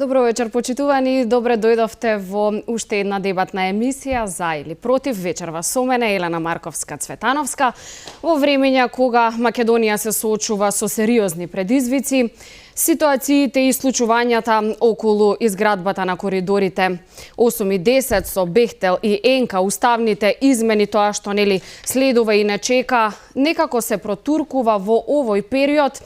Добро вечер, почитувани. Добре дојдовте во уште една дебатна емисија за или против. Вечерва со мене Елена Марковска-Цветановска. Во времења кога Македонија се соочува со сериозни предизвици, ситуациите и случувањата околу изградбата на коридорите 8 и 10 со Бехтел и Енка, уставните измени, тоа што нели следува и не чека, некако се протуркува во овој период.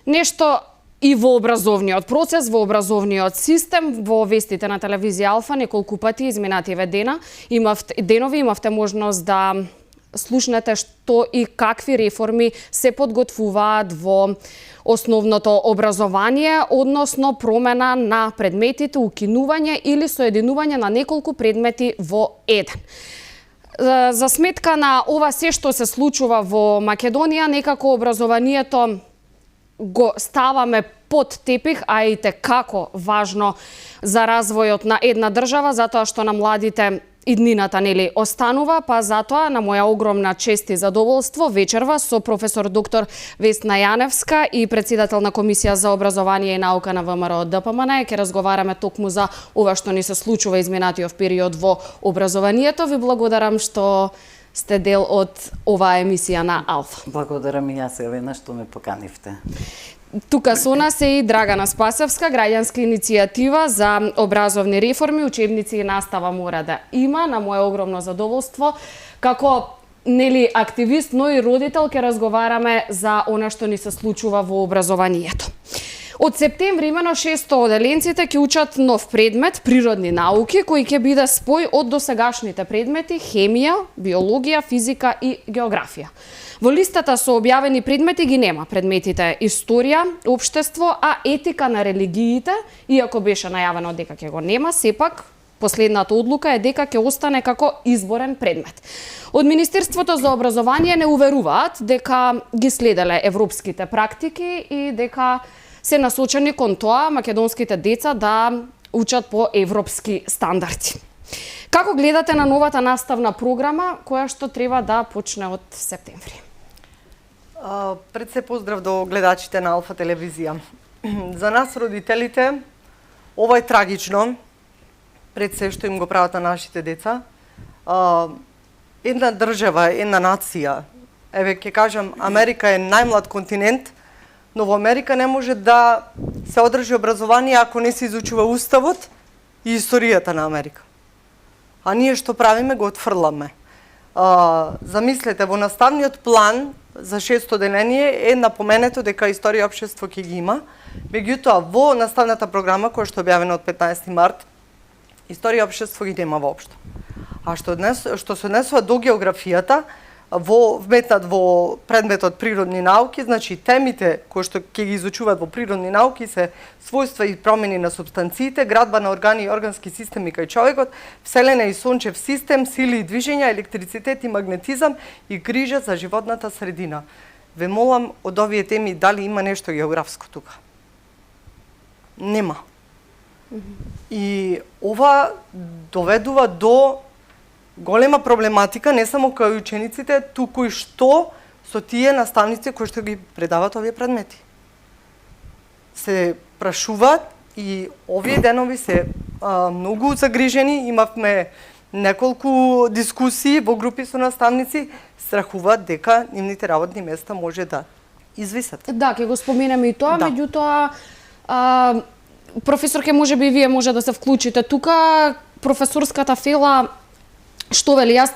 Нешто и во образовниот процес, во образовниот систем. Во вестите на телевизија Алфа неколку пати изминативе денови имавте можност да слушнете што и какви реформи се подготвуваат во основното образование, односно промена на предметите, укинување или соединување на неколку предмети во еден. За сметка на ова се што се случува во Македонија, некако образованието го ставаме под тепих, а и како важно за развојот на една држава, затоа што на младите иднината нели останува, па затоа на моја огромна чест и задоволство вечерва со професор доктор Весна Јаневска и председател на Комисија за образование и наука на ВМРО ДПМН ќе разговараме токму за ова што ни се случува изминатиот период во образованието. Ви благодарам што сте дел од оваа емисија на Алфа. Благодарам и јас, Елена, што ме поканивте. Тука со нас е и Драгана Спасевска, граѓанска иницијатива за образовни реформи, учебници и настава мора да има. На моје огромно задоволство, како нели активист, но и родител, ќе разговараме за она што ни се случува во образованието. Од септември имено 600 оделенците ќе учат нов предмет, природни науки, кој ќе биде спој од досегашните предмети хемија, биологија, физика и географија. Во листата со објавени предмети ги нема предметите историја, општество, а етика на религиите, иако беше најавено дека ќе го нема, сепак последната одлука е дека ќе остане како изборен предмет. Од Министерството за образование не уверуваат дека ги следеле европските практики и дека се насочени кон тоа македонските деца да учат по европски стандарди. Како гледате на новата наставна програма, која што треба да почне од септември? Пред се поздрав до гледачите на Алфа телевизија. За нас, родителите, ова е трагично, пред се што им го прават на нашите деца. Една држава, една нација, еве ќе кажам, Америка е најмлад континент, но во Америка не може да се одржи образование ако не се изучува уставот и историјата на Америка. А ние што правиме, го отфрламе. Замислете, во наставниот план за 600 деление е напоменето дека историја и општество ќе ги има, меѓутоа во наставната програма која што е објавена од 15 март, историја и општество ги нема воопшто. А што се однесува до географијата, вметнат во предметот природни науки, значи темите кои што ќе ги изучуваат во природни науки се својства и промени на супстанциите, градба на органи и органски системи кај човекот, вселена и сончев систем, сили и движења, електрицитет и магнетизам и грижа за животната средина. Ве молам од овие теми дали има нешто географско тука? Нема. И ова доведува до голема проблематика не само кај учениците, туку и што со тие наставници кои што ги предават овие предмети. Се прашуваат и овие денови се многу загрижени, имавме неколку дискусии во групи со наставници, страхуваат дека нивните работни места може да извисат. Да, ќе го споменеме и тоа, Да. меѓутоа професорке, можеби вие може да се вклучите тука. Професорската фела што вели, јас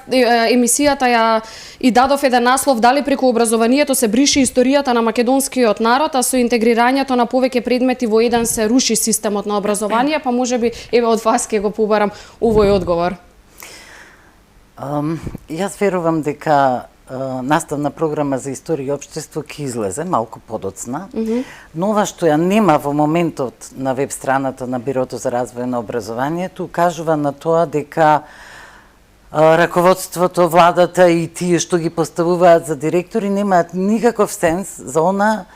емисијата ја и дадов еден наслов дали преку образованието се бриши историјата на македонскиот народ, а со интегрирањето на повеќе предмети во еден се руши системот на образование, па можеби еве од вас ќе го побарам овој одговор. Јас верувам дека наставна програма за историја и општество ќе излезе малку подоцна, но ова што ја нема во моментот на веб страната на Бирото за развој на образованието кажува на тоа дека раководството, владата и тие што ги поставуваат за директори немаат никаков сенс за она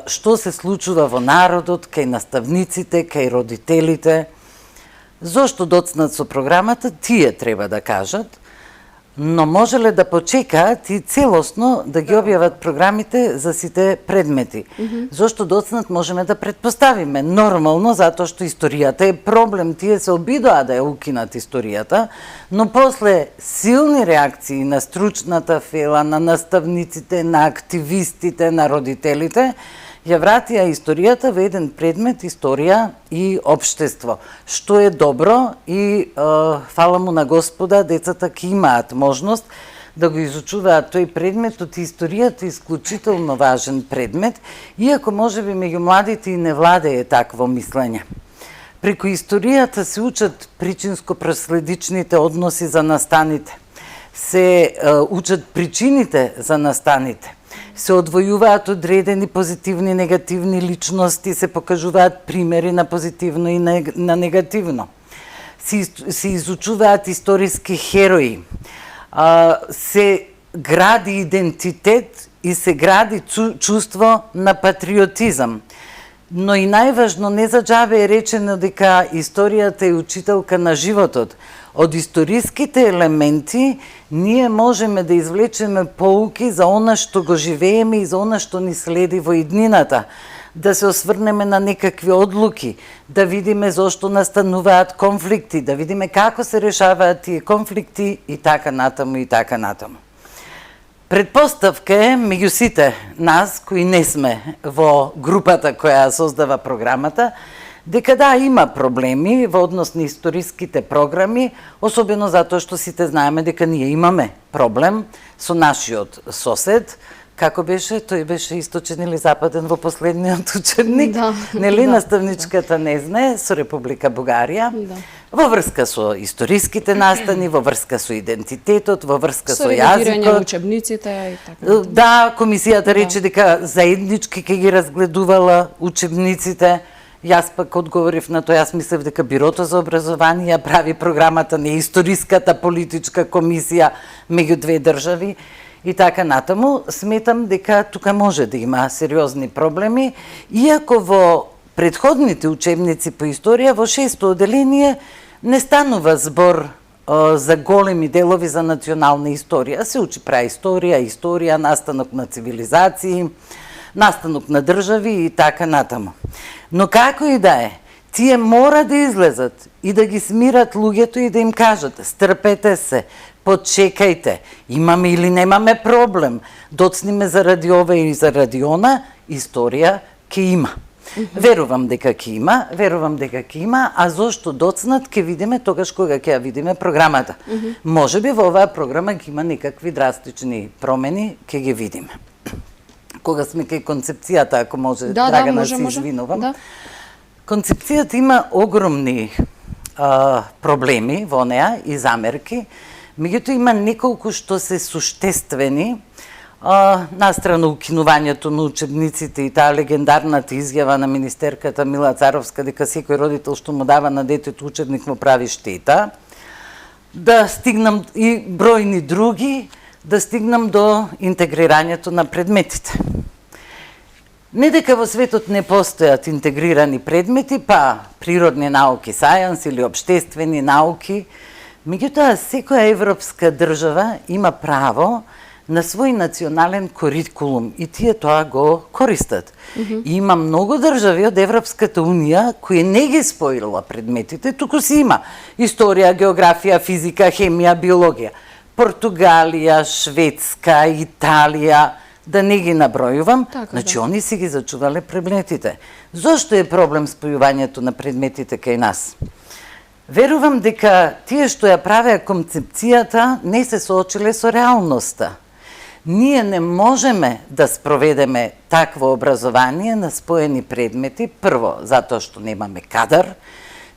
што се случува во народот, кај наставниците, кај родителите. Зошто доцнат со програмата, тие треба да кажат, но можеле да почекаат и целосно да ги објават програмите за сите предмети. Зошто доцнат можеме да предпоставиме. Нормално, затоа што историјата е проблем. Тие се обидоа да ја укинат историјата, но после силни реакции на стручната фела, на наставниците, на активистите, на родителите, ја вратија историјата во еден предмет историја и општество, што е добро и фала му на Господа, децата ќе имаат можност да го изучуваат тој предмет. Од историјата е исклучително важен предмет, иако можеби меѓу младите и не владее такво мислење. Преку историјата се учат причинско-проследичните односи за настаните, се учат причините за настаните, се одвојуваат одредени позитивни и негативни личности, се покажуваат примери на позитивно и на негативно. Се изучуваат историски херои, се гради идентитет и се гради чувство на патриотизам. Но и најважно, не за џабе е речено дека историјата е учителка на животот. Од историските елементи ние можеме да извлечеме поуки за она што го живееме и за она што ни следи во иднината. Да се осврнеме на некакви одлуки, да видиме зошто настануваат конфликти, да видиме како се решаваат тие конфликти и така натаму и така натаму. Предпоставка е меѓу сите нас кои не сме во групата која создава програмата, дека да, има проблеми во однос на историските програми, особено затоа што сите знаеме дека ние имаме проблем со нашиот сосед. Како беше? Тој беше источен или западен во последниот учебник? Да. Нели, Да. наставничката не знае, со Република Бугарија. Да. Во врска со историските настани, во врска со идентитетот, во врска со ревизирање на јазикот. учебниците и така. Да, комисијата рече дека заеднички ќе ги разгледувала учебниците. Јас пак одговорив на тоа, јас мислев дека Бирото за образование прави програмата, не историската политичка комисија меѓу две држави и така натаму. Сметам дека тука може да има сериозни проблеми, иако во предходните учебници по историја во 6-то оделение не станува збор за големи делови за национална историја. Се учи праисторија, настанок на цивилизации, настанок на држави и така натаму. Но како и да е, тие мора да излезат и да ги смират луѓето и да им кажат: стрпете се, почекајте, имаме или немаме проблем, доцниме заради ова или заради она, историја ќе има. Верувам дека ќе има, а зошто доцнат ќе видиме тогаш кога ќе ја видиме програмата. Можеби во оваа програма ќе има некакви драстични промени, ќе ги видиме. Кога сме кај концепцијата, ако може, Драгана, се извинувам. Да. Концепцијата има огромни проблеми во неа и замерки, меѓутоа има неколку што се суштествени. Настрана укинувањето на учебниците и таа легендарната изјава на министерката Мила Царовска дека секој родител што му дава на детето учебник му прави штета. Да стигнам и бројни други, да стигнам до интегрирањето на предметите. Не дека во светот не постојат интегрирани предмети, па природни науки, сајанс или општествени науки, меѓутоа секоја европска држава има право на свој национален курикулум и тие тоа го користат. И има многу држави од Европската унија кои не ги споила предметите, туку си има историја, географија, физика, хемија, биологија. Португалија, Шведска, Италија, да не ги набројувам, значи они си ги зачувале предметите. Зошто е проблем спојувањето на предметите кај нас? Верувам дека тие што ја правеа концепцијата не се соочиле со реалноста. Ние не можеме да спроведеме такво образование на споени предмети, прво, затоа што немаме кадар.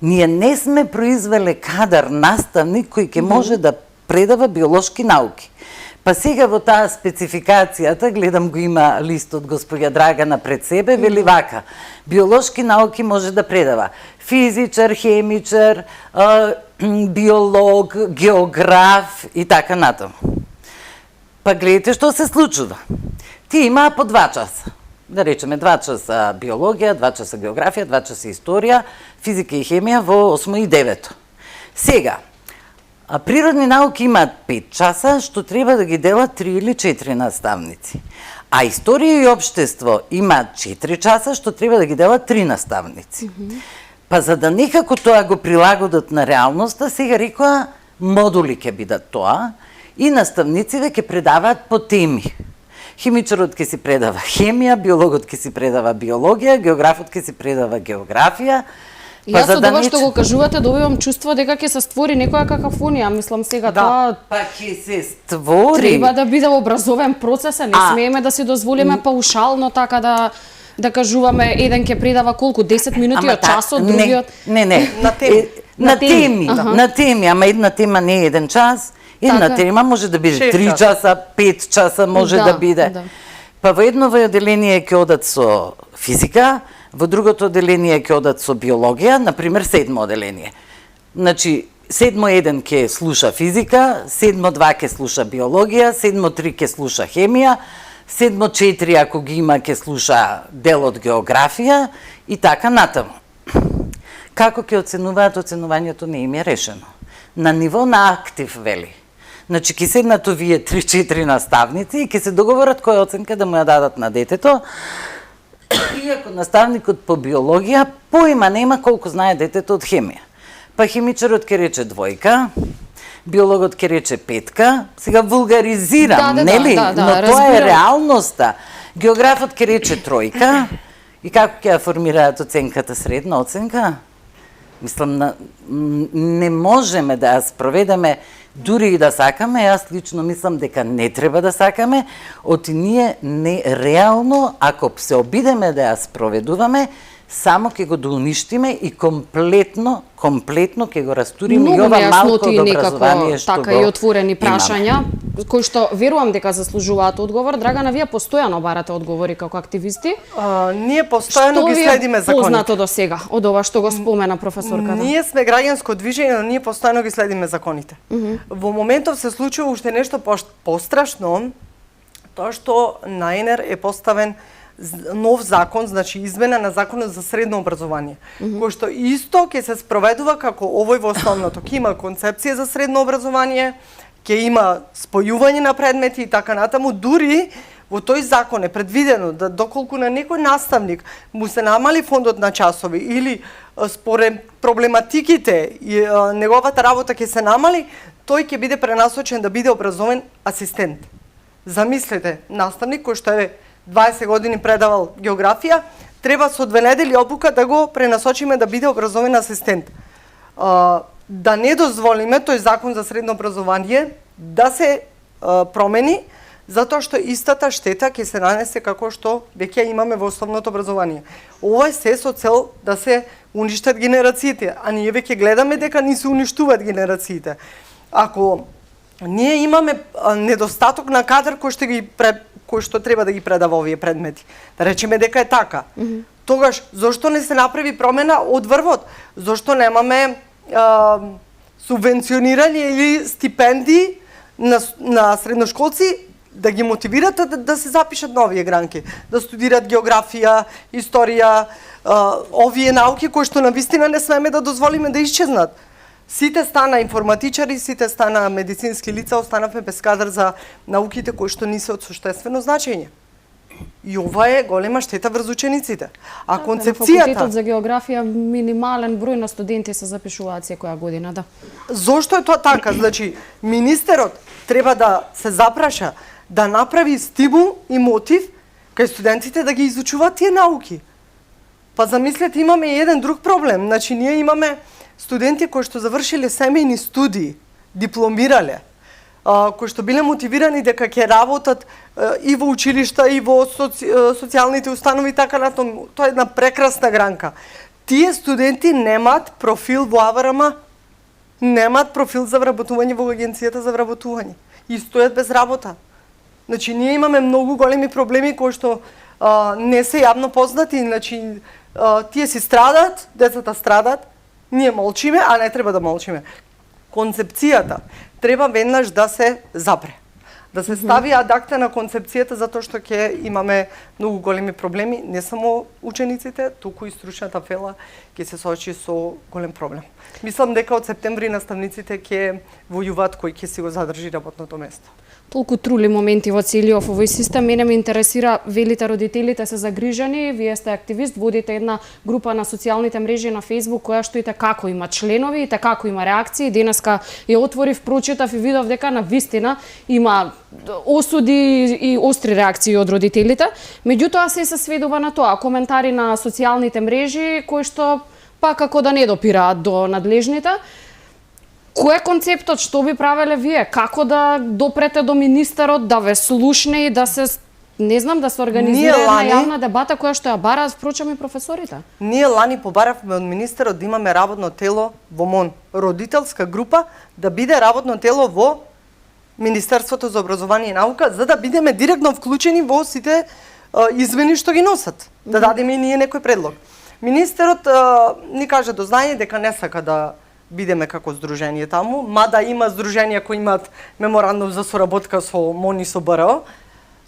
Ние не сме произвеле кадар наставник кој ќе може да предава биолошки науки. Па сега во таа спецификацијата, гледам го има лист од господја Драгана пред себе, вели вака: биолошки науки може да предава физичар, хемичар, биолог, географ и така натаму. Па гледате што се случува. Тие имаа по 2 часа. Да речеме 2 часа биологија, 2 часа географија, 2 часа историја, физика и хемија во 8 и 9. Сега, А природни науки имаат 5 часа, што треба да ги делат 3 или 4 наставници. А историја и општество имаат 4 часа, што треба да ги делат 3 наставници. Па за да некако тоа го прилагодат на реалноста, сега рекоа модули ќе бидат тоа и наставниците ќе предаваат по теми. Химичарот ќе си предава хемија, биологот ќе си предава биологија, географот ќе си предава географија. Јас од ова што го кажувате добивам чувство дека ќе се створи некоја какафонија, мислам сега тоа Па ќе се створи. треба да биде образовен процес, не смееме да си дозволиме паушално така да кажуваме еден ќе предава колку 10 минути од часот, другиот Не. На теми. На теми, на теми, ама една тема не е 1 час, една Така. тема може да биде 6 3 часа, 5 часа може да биде. Да. Па во едно оделение ќе одат со физика, во другото оделение ќе одат со биологија, например 7 оделение. Значи, 7-1 ќе слуша физика, 7-2 ќе слуша биологија, 7-3 ќе слуша хемија, 7-4 ако ги има ќе слуша дел од географија и така натаму. Како ќе оценуваат, оценувањето не им е решено. На ниво на актив, вели. Значи, ќе седнат овие 3-4 наставници и ќе се договорат која оценка да му ја дадат на детето. Иако наставникот по биологија поима нема колку знае детето од хемија. Па химичарот ќе рече 2, биологот ќе рече 5, сега вулгаризирам, нели? Но тоа е разбирам. реалноста. Географот ќе рече 3 и како ќе ја формираат оценката, средна оценка? Мислам, не можеме да ја спроведеме дури и да сакаме, јас лично мислам дека не треба да сакаме, оти ние не реално, ако се обидеме да ја спроведуваме, само ќе го доуништиме и комплетно ќе го растуриме и ова малко од образование што така го и отворени имаме. прашања, кои што верувам дека заслужуваат одговор. Драгана, вие постојано барате одговори како активисти. Ние постојано ги следиме Што ви е законите. познато до сега од ова што го спомена професорката? Ние сме граѓанско движење, но ние постојано ги следиме законите. Во моментов се случува уште нешто пострашно, тоа што на ЕНЕР е поставен нов закон, значи измена на законот за средно образование, кој што исто ќе се спроведува како овој во основното. Ќе има концепција за средно образование, ќе има спојување на предмети и така натаму, дури во тој закон е предвидено да доколку на некој наставник му се намали фондот на часови или според проблематиките и неговата работа ќе се намали, тој ќе биде пренасочен да биде образовен асистент. Замислете, наставник кој што е 20 години предавал географија, треба со 2 недели обука да го пренасочиме да биде образовен асистент. Да не дозволиме тој закон за средно образование да се промени, затоа што истата штета ќе се нанесе како што веќе имаме во основното образование. Ова е се со цел да се уништат генерациите, а ние веќе гледаме дека ни се уништуваат генерациите. Ако ние имаме недостаток на кадар кој што треба да ги предава овие предмети, да речеме дека е така, тогаш зошто не се направи промена од врвот? Зошто немаме субвенционирање или стипендии на средношколци да ги мотивират да се запишат на овие гранки, да студираат географија, историја, овие науки кои што навистина не смеме да дозволиме да исчезнат. Сите стана информатичари, сите стана медицински лица, останавме без кадар за науките кои што не се од суштествено значење. И ова е голема штета врз учениците. А На концепцијата... факултетот за географија минимален број на студенти се запишуваат секоја година, да. Зошто е тоа така? Значи, министерот треба да се запраша, да направи стимул и мотив кај студентите да ги изучуваат тие науки. Па замислете, имаме и еден друг проблем. Значи, ние имаме студенти кои што завршиле семејни студии, дипломирале, кои што биле мотивирани дека ќе работат и во училишта, и во социјалните установи и така натаму. Тоа е една прекрасна гранка. Тие студенти немаат профил во АВРМ, немаат профил за вработување во Агенцијата за вработување и стојат без работа. Значи, ние имаме многу големи проблеми кои што не се јавно познати, значи, тие си страдат, децата страдат, ние молчиме, а не треба да молчиме. Концепцијата треба веднаш да се запре. Да се стави адакта на концепцијата, затоа што ќе имаме многу големи проблеми, не само учениците, туку и стручната фела ќе се соочи со голем проблем. Мислам дека од септември наставниците ќе војуваат кој ќе си го задржи работното место. Толку трули моменти во целиот овој систем. Мене ме интересира, велите родителите се загрижени, вие сте активист, водите една група на социјалните мрежи на Facebook која што и како има членови, и како има реакции. Денеска ја отворив, прочитав и видов дека на вистина има осуди и остри реакции од родителите. Меѓутоа се сведува на тоа, коментари на социјалните мрежи кои што па како да не допираат до надлежните. Кој е концептот, што би правеле вие? Како да допрете до министерот, да ве слушне и да се, не знам, да се организира една јавна дебата која што ја бараат, впрочем, и професорите? Ние лани побаравме од министерот да имаме работно тело во МОН, родителска група, да биде работно тело во Министерството за образование и наука, за да бидеме директно вклучени во сите измени што ги носат. Да дадеме и ние некој предлог. Министерот ни каже до знање дека не сака да бидеме како здружение таму, мада има здруженија кои имаат меморандум за соработка со МОН и со БРО.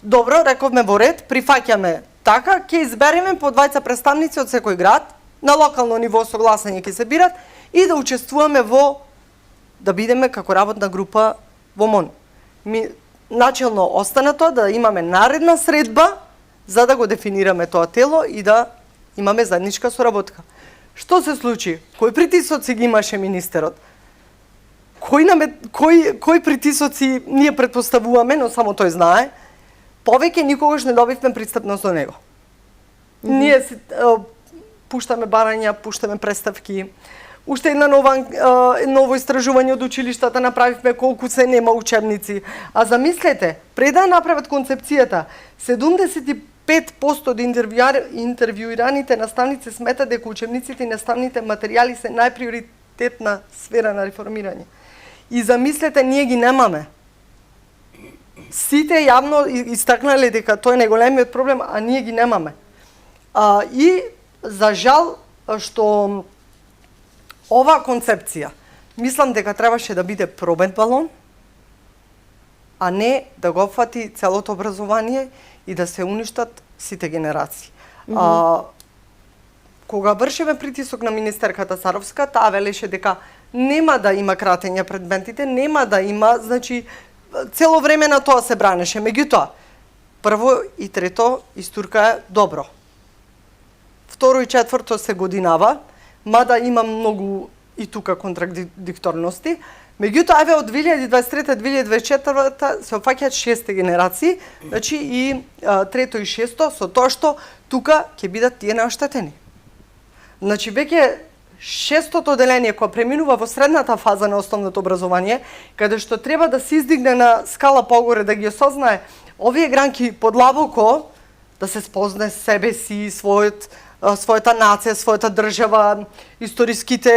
Добро, рековме во ред, прифаќаме така, ќе избереме по 20 представници од секој град, на локално ниво согласени ќе се бират и да учествуваме да бидеме како работна група во МОН. Начелно остана тоа да имаме наредна средба за да го дефинираме тоа тело и да имаме заедничка соработка. Што се случи? Кои притисоци ги имаше министерот? Кои притисоци ние предпоставуваме, но само тој знае, повеќе никогаш не добивме пристапност до него. Ние пуштаме барања, пуштаме представки. Уште ново истражување од училиштата направивме колку се нема учебници. А замислете, пред да направат концепцијата, 75% од интервјуираните наставници сметат дека учебниците и наставните материјали се најприоритетна сфера на реформирање. И замислете, ние ги немаме. Сите јавно истакнале дека тој е најголемиот проблем, а ние ги немаме. И за жал што оваа концепција, мислам дека требаше да биде пробен балон, а не да го фати целото образование и да се уништат сите генерации. Кога вршиме притисок на министерката Саровска, таа велеше дека нема да има кратење предметите, нема да има, значи, цело време на тоа се бранеше. Меѓутоа, прво и трето истурка е добро. Второ и четврто се годинава, мада има многу и тука контрадикторности. Меѓутоа, еве од 2023-2024 се опфаќаат 6 генерации, значи и трето и шесто, со тоа што тука ќе бидат тие неоштетени. Значи, веќе шестото одделение кога преминува во средната фаза на основното образование, каде што треба да се издигне на скала погоре, да ги осознае овие гранки подлабоко, да се спознае себе си, својата нација, својата држава, историските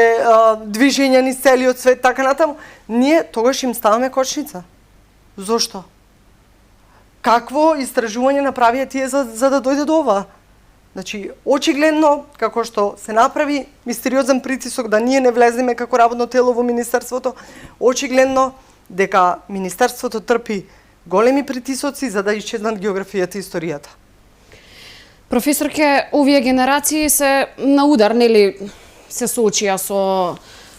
движења низ целиот свет, така натаму, ние тогаш им ставаме кочница. Зошто? Какво истражување направија тие за да дојде до ова? Значи, очигледно, како што се направи мистериозен притисок да ние не влеземе како работно тело во Министерството, очигледно дека Министерството трпи големи притисоци за да исчезнат географијата и историјата. Професорке, овие генерации се на удар, нели, се соочија со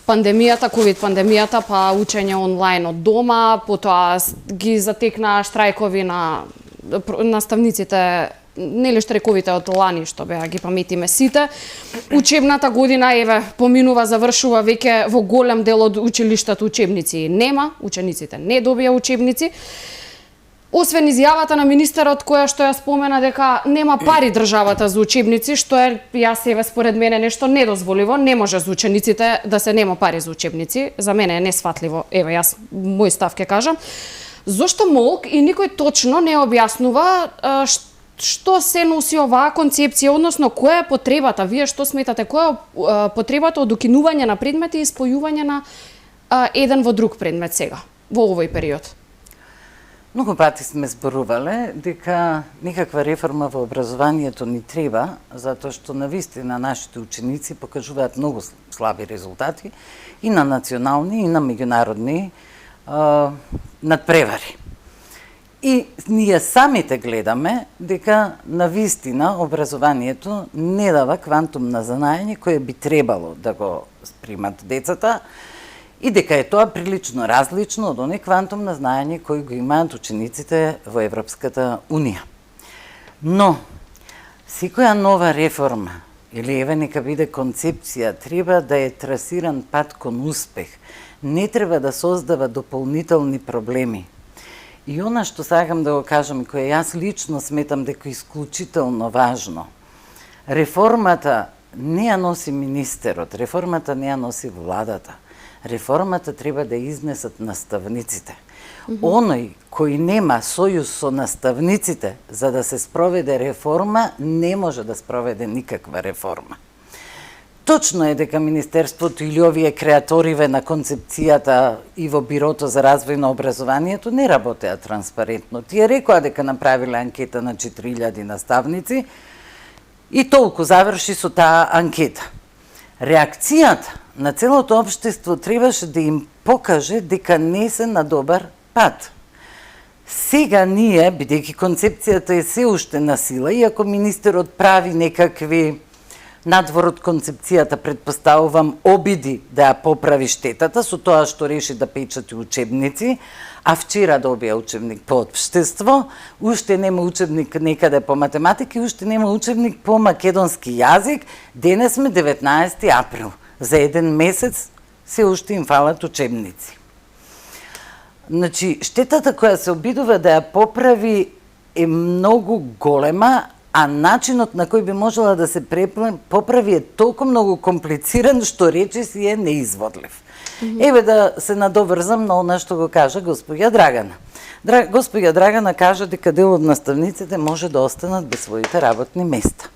пандемијата, ковид пандемијата, па учење онлайн од дома, потоа ги затекнаа штрајкови на наставниците, нели штрајковите од лани, што беа, ги паметиме сите. Учебната година, еве, поминува, завршува веќе во голем дел од училиштата учебници нема, учениците не добија учебници. Освен изјавата на министерот која што ја спомена дека нема пари државата за учебници, што е, јас еве според мене нешто недозволиво, не може за учениците да се нема пари за учебници, за мене е несфатливо, еве јас мој став ќе кажам. Зошто молк и никој точно не објаснува што се носи оваа концепција, односно која е потребата, вие што сметате, која е потребата од укинување на предмети и спојување на еден во друг предмет сега, во овој период? Многу пати сме зборувале дека никаква реформа во образованието ни треба, затоа што навистина нашите ученици покажуваат многу слаби резултати и на национални и на меѓународни надпревари. И ние самите гледаме дека навистина образованието не дава квантум на знаење кое би требало да го примат децата и дека е тоа прилично различно од оној квантум на знаење кој го имаат учениците во Европската Унија. Но, секоја нова реформа или еве нека биде концепција, треба да е трасиран пат кон успех. Не треба да создава дополнителни проблеми. И она што сакам да го кажам, кое јас лично сметам дека е исклучително важно, реформата не ја носи министерот, реформата не ја носи владата. Реформата треба да изнесат наставниците. Оној кој нема сојуз со наставниците за да се спроведе реформа, не може да спроведе никаква реформа. Точно е дека Министерството или овие креаториве на концепцијата и во Бирото за развој на образованието не работеа транспарентно. Тие рекоа дека направиле анкета на 4000 наставници и толку заврши со таа анкета. Реакцијата на целото општество требаше да им покаже дека не се на добар пат. Сега ние, бидејќи концепцијата е се уште на сила, и ако министерот прави некакви надвор од концепцијата, предпоставувам, обиди да ја поправи штетата со тоа што реши да печати учебници, а вчера добија учебник по општество, уште нема учебник некаде по математика и уште нема учебник по македонски јазик, денес сме 19 април. За еден месец се уште им фалат учебници. Значи, штетата која се обидува да ја поправи е многу голема, а начинот на кој би можела да се поправи е толку многу комплициран што речиси е неизводлив. Еве да се надоврзам на она што го кажа госпоѓа Драгана. Госпоѓа Драгана кажа дека дел од наставниците може да останат без своите работни места.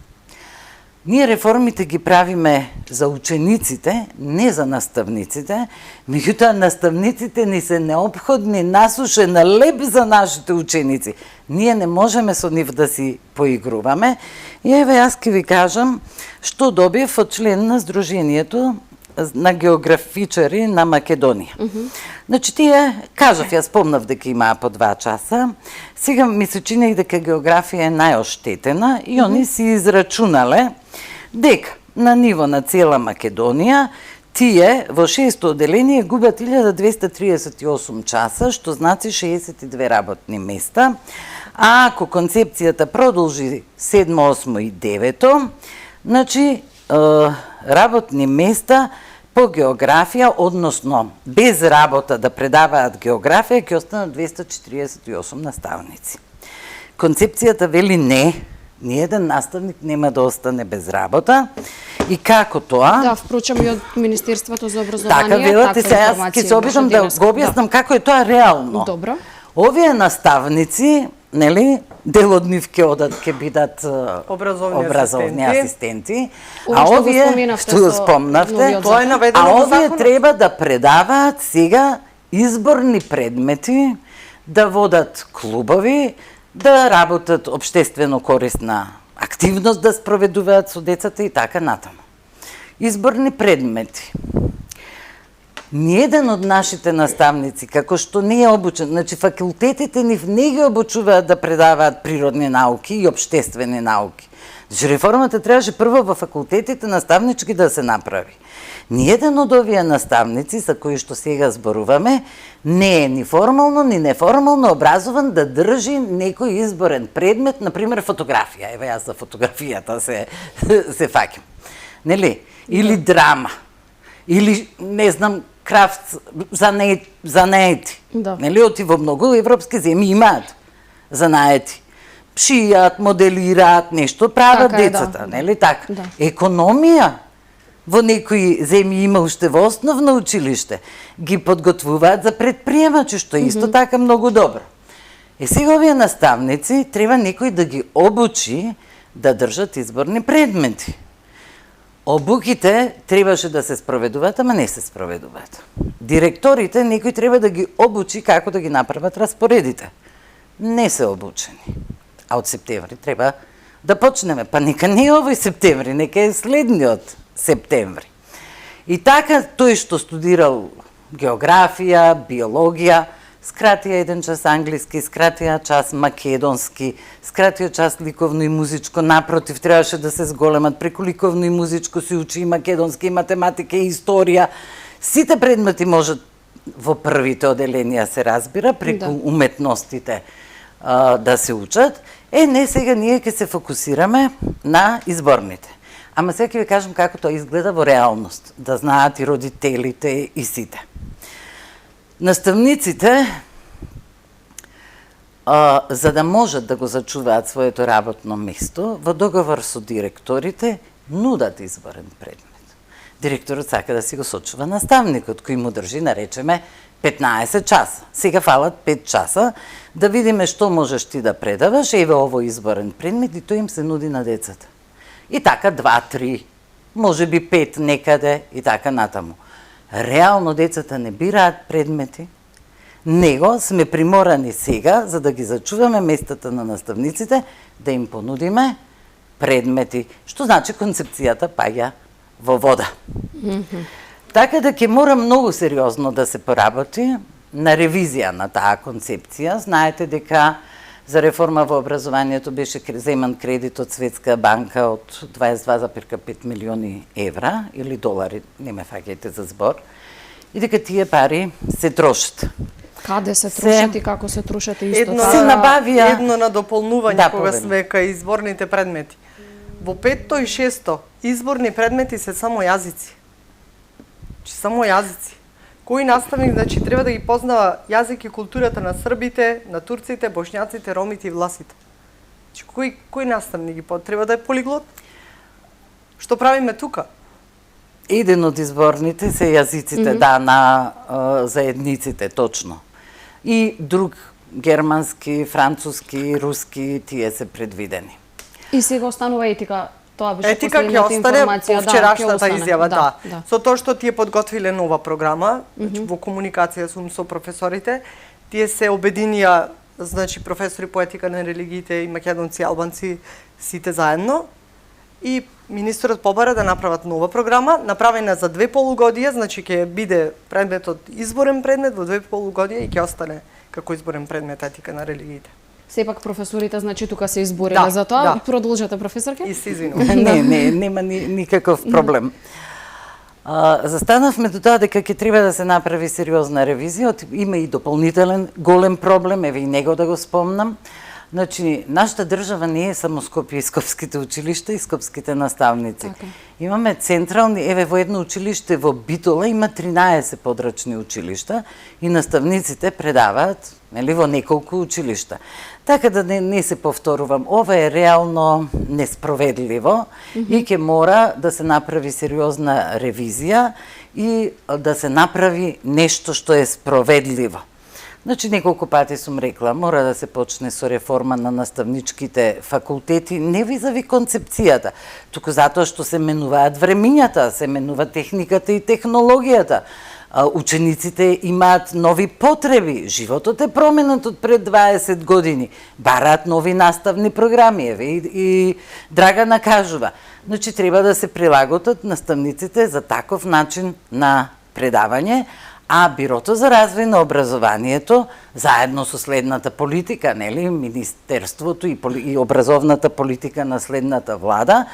Ние реформите ги правиме за учениците, не за наставниците, меѓутоа наставниците ни се неопходни насушен леб за нашите ученици. Ние не можеме со нив да си поигруваме. И еве јас ќе ви кажам што добив од член на Сдруженијето на географичари на Македонија. Значи тие, кажав, јас спомнав дека имаа по 2 часа, сега ми се чини дека географија е најоштетена и они си израчунале дека на ниво на цела Македонија тие во 6-то одделение губат 1238 часа, што значи 62 работни места, а ако концепцијата продолжи 7, 8 и 9, значи работни места по географија, односно без работа да предаваат географија, ќе останат 248 наставници. Концепцијата вели не, ниеден наставник нема да остане без работа. И како тоа? Да, впрочем и од Министерството за образование. Така велате се, јас ќе се обидам да го објаснам како е тоа реално. Добро. Овие наставници, нели, дел од нив ќе одат, ќе бидат образовни асистенти, а овие, што го спомнавте, тоа е наведено а во овие законот. треба да предаваат сега изборни предмети, да водат клубови, да работат општествено корисна активност, да спроведуваат со децата и така натаму. Изборни предмети. Ниеден од нашите наставници, како што не е обучен, значи факултетите нив не ги обучуваат да предаваат природни науки и општествени науки. Значи реформата требаше прво во факултетите наставнички да се направи. Ниеден од овие наставници за кои што сега зборуваме не е ни формално, ни неформално образован да држи некој изборен предмет, например фотографија. Еве јас за фотографијата се фаќам. Нели? Или драма. Или не знам крафт занаети. Да. Нели, оти во многу европски земји имаат занаети. Шијат, моделираат, нешто прават Така е, децата, да. нели така? Да. Економија во некои земји има уште во основно училиште. Ги подготвуваат за предприемачи, што е исто така многу добро. Сега овие наставници треба некој да ги обучи да држат изборни предмети. Обуките требаше да се спроведуваат, ама не се спроведуваат. Директорите некој треба да ги обучи како да ги направат распоредите. Не се обучени. А од септември треба да почнеме. Па нека не е овој септември, нека е следниот септември. И така тој што студирал географија, биологија, скратија еден час англиски, скратија час македонски, скратија час ликовно и музичко, напротив, требаше да се зголемат, преку ликовно и музичко се учи и македонски, и математика, и историја. Сите предмети можат во првите оделенија се разбира, преку уметностите да се учат. Не, сега ние ќе се фокусираме на изборните. Ама сега ќе ви кажам како тоа изгледа во реалност, да знаат и родителите и сите. Наставниците, за да можат да го зачуваат своето работно место, во договор со директорите, нудат изборен предмет. Директорот сака да си го сочува наставникот, кој му држи, наречеме, 15 часа. Сега фалат 5 часа, да видиме што можеш ти да предаваш, еве овој изборен предмет, и тој им се нуди на децата. И така 2-3, може би 5 некаде и така натаму. Реално децата не бираат предмети, него сме приморани сега, за да ги зачуваме местата на наставниците, да им понудиме предмети, што значи концепцијата паѓа во вода. Така да ќе мора многу сериозно да се поработи на ревизија на таа концепција. Знаете дека за реформа во образованието беше земан кредит од Светска банка од 22,5 милиони евра или долари, не ме фаќајте за збор, и дека тие пари се трошат. Каде се трошат и како се трошат и исто Едно, така? се набавија... едно на дополнување Да, кога повели. сме кај изборните предмети. Во 5-то и 6-то изборни предмети се само јазици. Само јазици. Кој наставник, значи, треба да ги познава јазик и културата на србите, на турците, бошњаците, ромите и власите. Значи, кој наставник ги треба да е полиглот? Што правиме тука? Еден од изборните се јазиците, да, на заедниците, точно. И друг, германски, француски, руски, тие се предвидени. И сега останува етика. Тоа беше Етика ќе последната остане информација. по ќе вчерашната остане. изјава, да. Да. Со тоа што тие подготвиле нова програма, значи, во комуникација сум со професорите, тие се обединија, значи, професори по етика на религиите и македонци и албанци, сите заедно, и министерот побара да направат нова програма, направена за 2 полугодија, значи ќе биде предметот изборен предмет во 2 полугодија и ќе остане како изборен предмет етика на религиите. Сепак професорите, значи, тука се избориле за тоа. да. Продолжете, професорке. И се извинувам. Не, нема никаков проблем. Застанавме до тоа дека ќе треба да се направи сериозна ревизија. Има и дополнителен голем проблем, еве и него да го спомнам. Значи, нашата држава не е само Скопје и скопските училишта и скопските наставници. Така. Имаме централни, еве во едно училиште во Битола има 13 подрачни училишта и наставниците предаваат, нели, во неколку училишта. Така да не се повторувам, ова е реално несправедливо и ќе мора да се направи сериозна ревизија и да се направи нешто што е справедливо. Значи, неколку пати сум рекла, мора да се почне со реформа на наставничките факултети, не визави концепцијата, туку затоа што се менуваат времињата, се менува техниката и технологијата. Учениците имаат нови потреби, животот е променет од пред 20 години, бараат нови наставни програми, еве и Драгана кажува. Значи, треба да се прилагодат наставниците за таков начин на предавање, а Бирото за развој на образованието, заедно со следната политика, нели, Министерството и образовната политика на следната влада,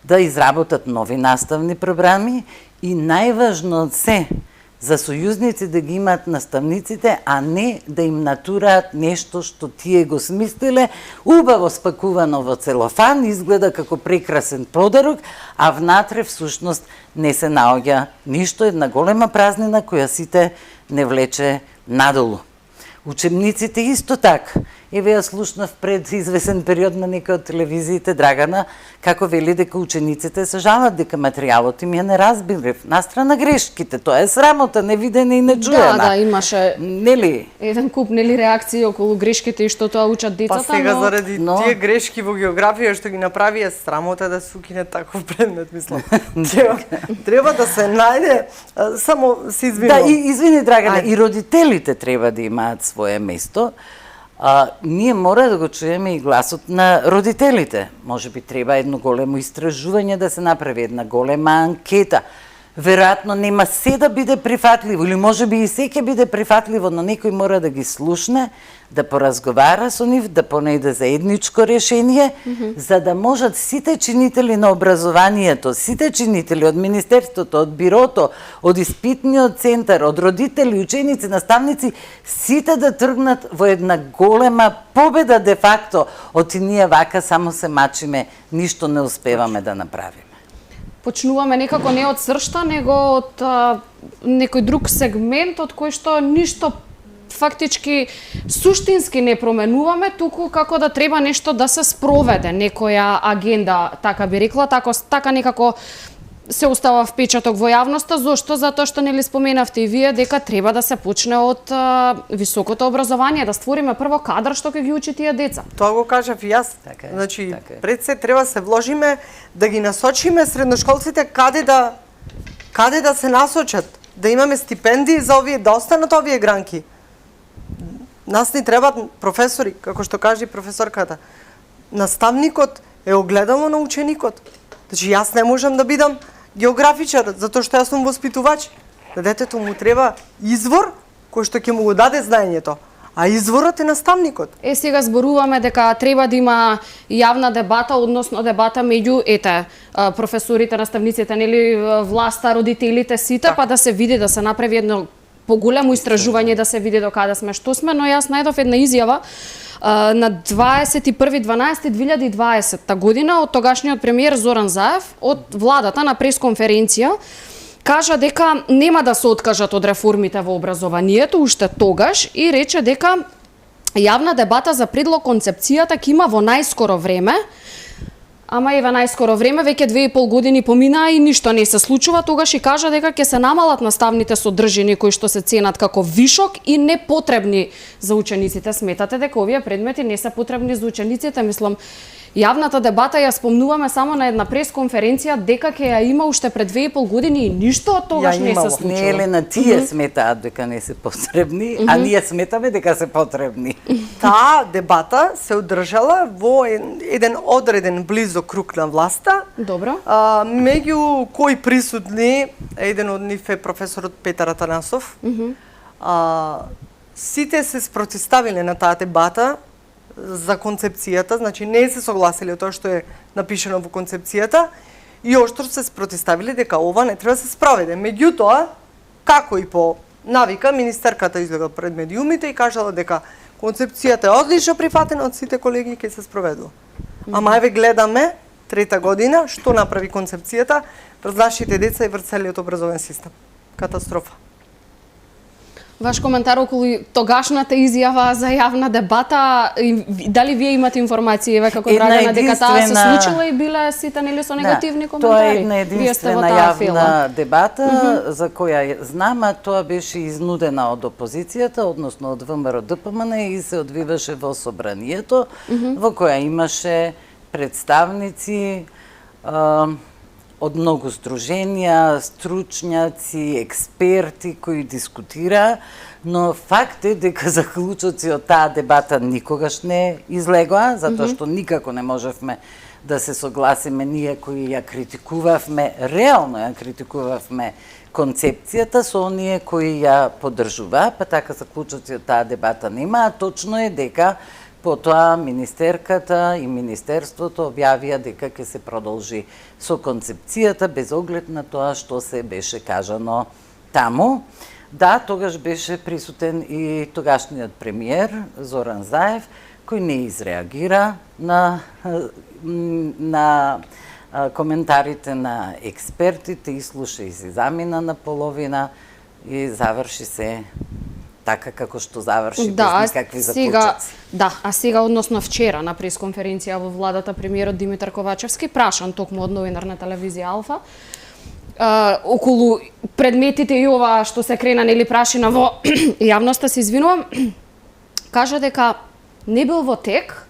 да изработат нови наставни програми и најважно од се, за сојузници да ги имаат наставниците, а не да им натураат нешто што тие го смислиле, убаво спакувано во целофан, изгледа како прекрасен подарок, а внатре всушност не се наоѓа ништо, една голема празнина која сите не влече надолу. Учебниците исто така. Еве ја слушнав пред извесен период на некој од телевизиите Драгана, како вели дека учениците се жалат дека материјалот им е неразбирлив. Настрана грешките, тоа е срамота, невидена и нечуена. Да, имаше Нели? еден куп, нели, реакции околу грешките и што тоа учат Па децата, сега но... заради тие грешки во географија што ги направија, срамота да се укине таков предмет, мислам. Треба да се најде, само се Да, извинувам. извини Драгана, Ајде. и родителите треба да имаат свое место. Ние мора да го чуеме и гласот на родителите. Може би треба едно големо истражување да се направи, една голема анкета. веројатно нема се да биде прифатливо, или може би и се ќе биде прифатливо, но некој мора да ги слушне, да поразговара со нив, да понајде заедничко решение, за да можат сите чинители на образованието, сите чинители од Министерството, од Бирото, од Испитниот центар, од родители, ученици, наставници, сите да тргнат во една голема победа де факто, од ние вака само се мачиме, ништо не успеваме да направиме. Почнуваме некако не од сршта, него од некој друг сегмент од кој што ништо фактички суштински не променуваме, туку како да треба нешто да се спроведе, некоја агенда, така би рекла, така некако се остава впечаток во јавноста. Зошто? Затоа што нели споменавте и вие дека треба да се почне од високото образование, да створиме прво кадар што ќе ги учи тие деца. Тоа го кажав и јас. Така е, Значи, така е. пред се треба се вложиме да ги насочиме средношколците каде да се насочат, да имаме стипендии за овие, да останат овие гранки. Нас ни требаат професори, како што кажа и професорката. Наставникот е огледало на ученикот. Значи, јас не можам да бидам географичар, затоа што јас сум воспитувач. На детето му треба извор кој што ќе му го даде знаењето, а изворот е наставникот. Сега зборуваме дека треба да има јавна дебата, односно дебата меѓу професорите, наставниците, нели власта, родителите, сите, па да се види, да се направи едно поголемо истражување, да се види до каде сме, што сме, но јас најдов една изјава на 21.12.2020 година од тогашниот премиер Зоран Заев од владата на пресконференција кажа дека нема да се откажат од реформите во образованието уште тогаш и рече дека јавна дебата за предлог концепцијата ќе има во најскоро време. Ама и во најскоро време, веќе 2,5 години поминаа и ништо не се случува, тогаш и кажа дека ќе се намалат наставните содржини кои што се ценат како вишок и непотребни за учениците. Сметате дека овие предмети не се потребни за учениците? Мислам, јавната дебата ја спомнуваме само на една пресконференција дека ќе ја има уште пред 2,5 години и ништо од тогаш не се случува. Не, Елена, тие сметаат дека не се потребни, а ние сметаме дека се потребни. Таа дебата се одржала во еден одреден близок круг на власта. Добро. Меѓу кои присутни, еден од нив е професорот Петар Атанасов. Сите се спротивставиле на таа дебата за концепцијата, значи не се согласиле тоа што е напишано во концепцијата и оштро се спротивставиле дека ова не треба да се спроведе. Меѓутоа, како и по навика, министерката излега пред медиумите и кажала дека концепцијата е одлично прифатена од сите колеги и ќе се спроведува. Ама еве гледаме трета година што направи концепцијата врз нашите деца и врз целиот образовен систем. Катастрофа. Ваш коментар околу тогашната изјава за јавна дебата, дали вие имате информации, еве како Драгана, дека таа се случила и биле сите нели со негативни коментари? Тоа е една единствена јавна дебата за која знам, а тоа беше изнудена од опозицијата, односно од ВМРО ДПМН и се одвиваше во собранието, во која имаше представници од многу здруженија, стручњаци, експерти кои дискутираа, но факт е дека заклучоци од таа дебата никогаш не излегоа, затоа што никако не можевме да се согласиме ние кои ја критикувавме, реално ја критикувавме концепцијата со оние кои ја поддржуваа, па така заклучоци од таа дебата нема, а точно е дека потоа министерката и министерството објавија дека ќе се продолжи со концепцијата без оглед на тоа што се беше кажано таму. Да, тогаш беше присутен и тогашниот премиер Зоран Заев, кој не изреагира на коментарите на експертите, изслуша и се замина на половина и заврши се така како што заврши, без никакви заклучоци. А сега, односно вчера на пресконференција во владата, премиерот Димитар Ковачевски, прашан токму од новинар на телевизија Алфа, околу предметите и ова што се крена нели прашина во јавноста, се извинувам, кажа дека не бил во тек,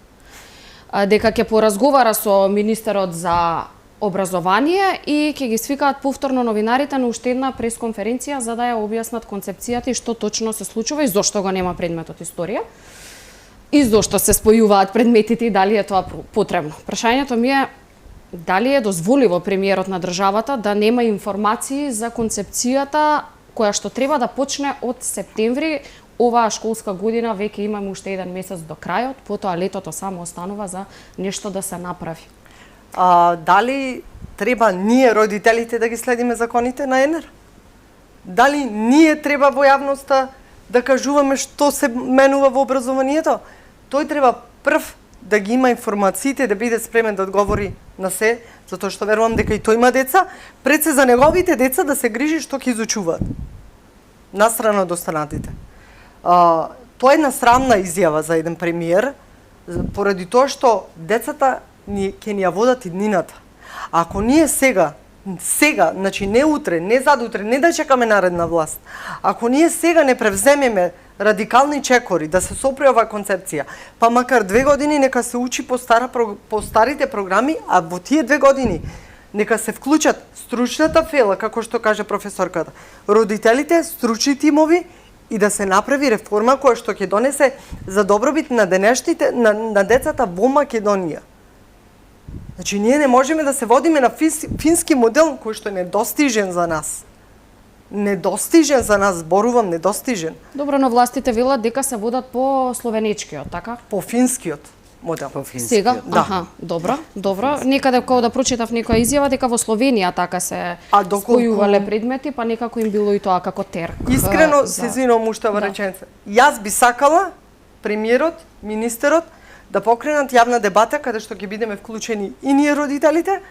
дека ќе поразговара со министерот за образование и ќе ги свикаат повторно новинарите на уште една пресконференција за да ја објаснат концепцијата и што точно се случува и зошто го нема предметот историја и зошто се спојуваат предметите и дали е тоа потребно. Прашањето ми е дали е дозволиво премиерот на државата да нема информации за концепцијата која што треба да почне од септември оваа школска година, веќе имаме уште еден месец до крајот, потоа летото само останува за нешто да се направи. Дали треба ние родителите да ги следиме законите на ЕНР? Дали ние треба во јавноста да кажуваме што се менува во образованието? Тој треба прв да ги има информациите, да биде спремен да одговори на се, затоа што верувам дека и тој има деца, пред се за неговите деца да се грижи што ќе изучуваат. Настрана од останатите. Тоа е една срамна изјава за еден премиер, поради тоа што децата ќе ни ја водат иднината. Ако ние сега, значи не утре, не задутре, не да чекаме наредна власт, ако ние сега не превземеме радикални чекори да се сопре оваа концепција, па макар 2 години нека се учи по старите програми, а во тие 2 години нека се вклучат стручната фела, како што каже професорката, родителите, стручни тимови и да се направи реформа која што ќе донесе за добробит на на децата во Македонија. Значи, ние не можеме да се водиме на фински модел кој што е недостижен за нас. Недостижен за нас, зборувам, недостижен. Добро, но властите велат дека се водат по словенечкиот, така? По финскиот модел. По финскиот. Сега? Да. Аха, добро. Некаде кога да прочитав некоја изјава дека во Словенија така се спојувале предмети, па некако им било и тоа како терк. Искрено, се извинувам уште ова реченица. Јас би сакала премиерот, министерот да покренат јавна дебата каде што ќе бидеме вклучени и ние родителите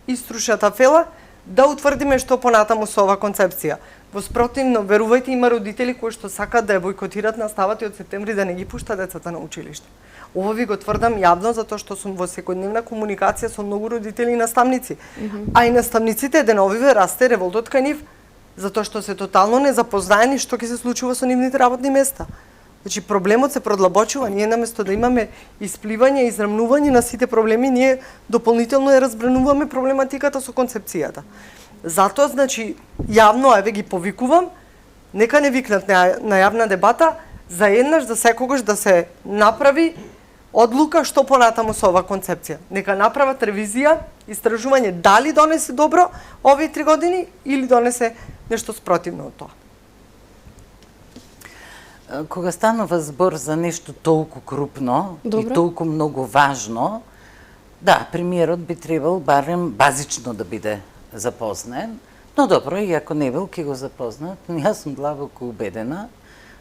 и стручната фела да утврдиме што понатаму со оваа концепција. Во спротивно, верувајте, има родители кои што сакаат да ја бойкотираат наставата и од септември да не ги пушта децата на училиште. Ова ви го тврдам јавно затоа што сум во секојдневна комуникација со многу родители и наставници. А и наставниците деновиве расте револтот кај нив затоа што се тотално незапознаени што ќе се случува со нивните работни места. Значи, проблемот се продлабочува. Ние наместо да имаме испливање и израмнување на сите проблеми, ние дополнително ја разбрануваме проблематиката со концепцијата. Затоа, значи, јавно, еве ги повикувам, нека не викнат на јавна дебата, за еднаш, за секогаш да се направи одлука што понатаму со оваа концепција. Нека направат ревизија, истражување дали донесе добро овие 3 години или донесе нешто спротивно од тоа. Кога станува збор за нешто толку крупно и толку многу важно, да, премиерот би требал барем базично да биде запознен, но добро, и ако не бил, ќе го запознат. Јас сум длабоко убедена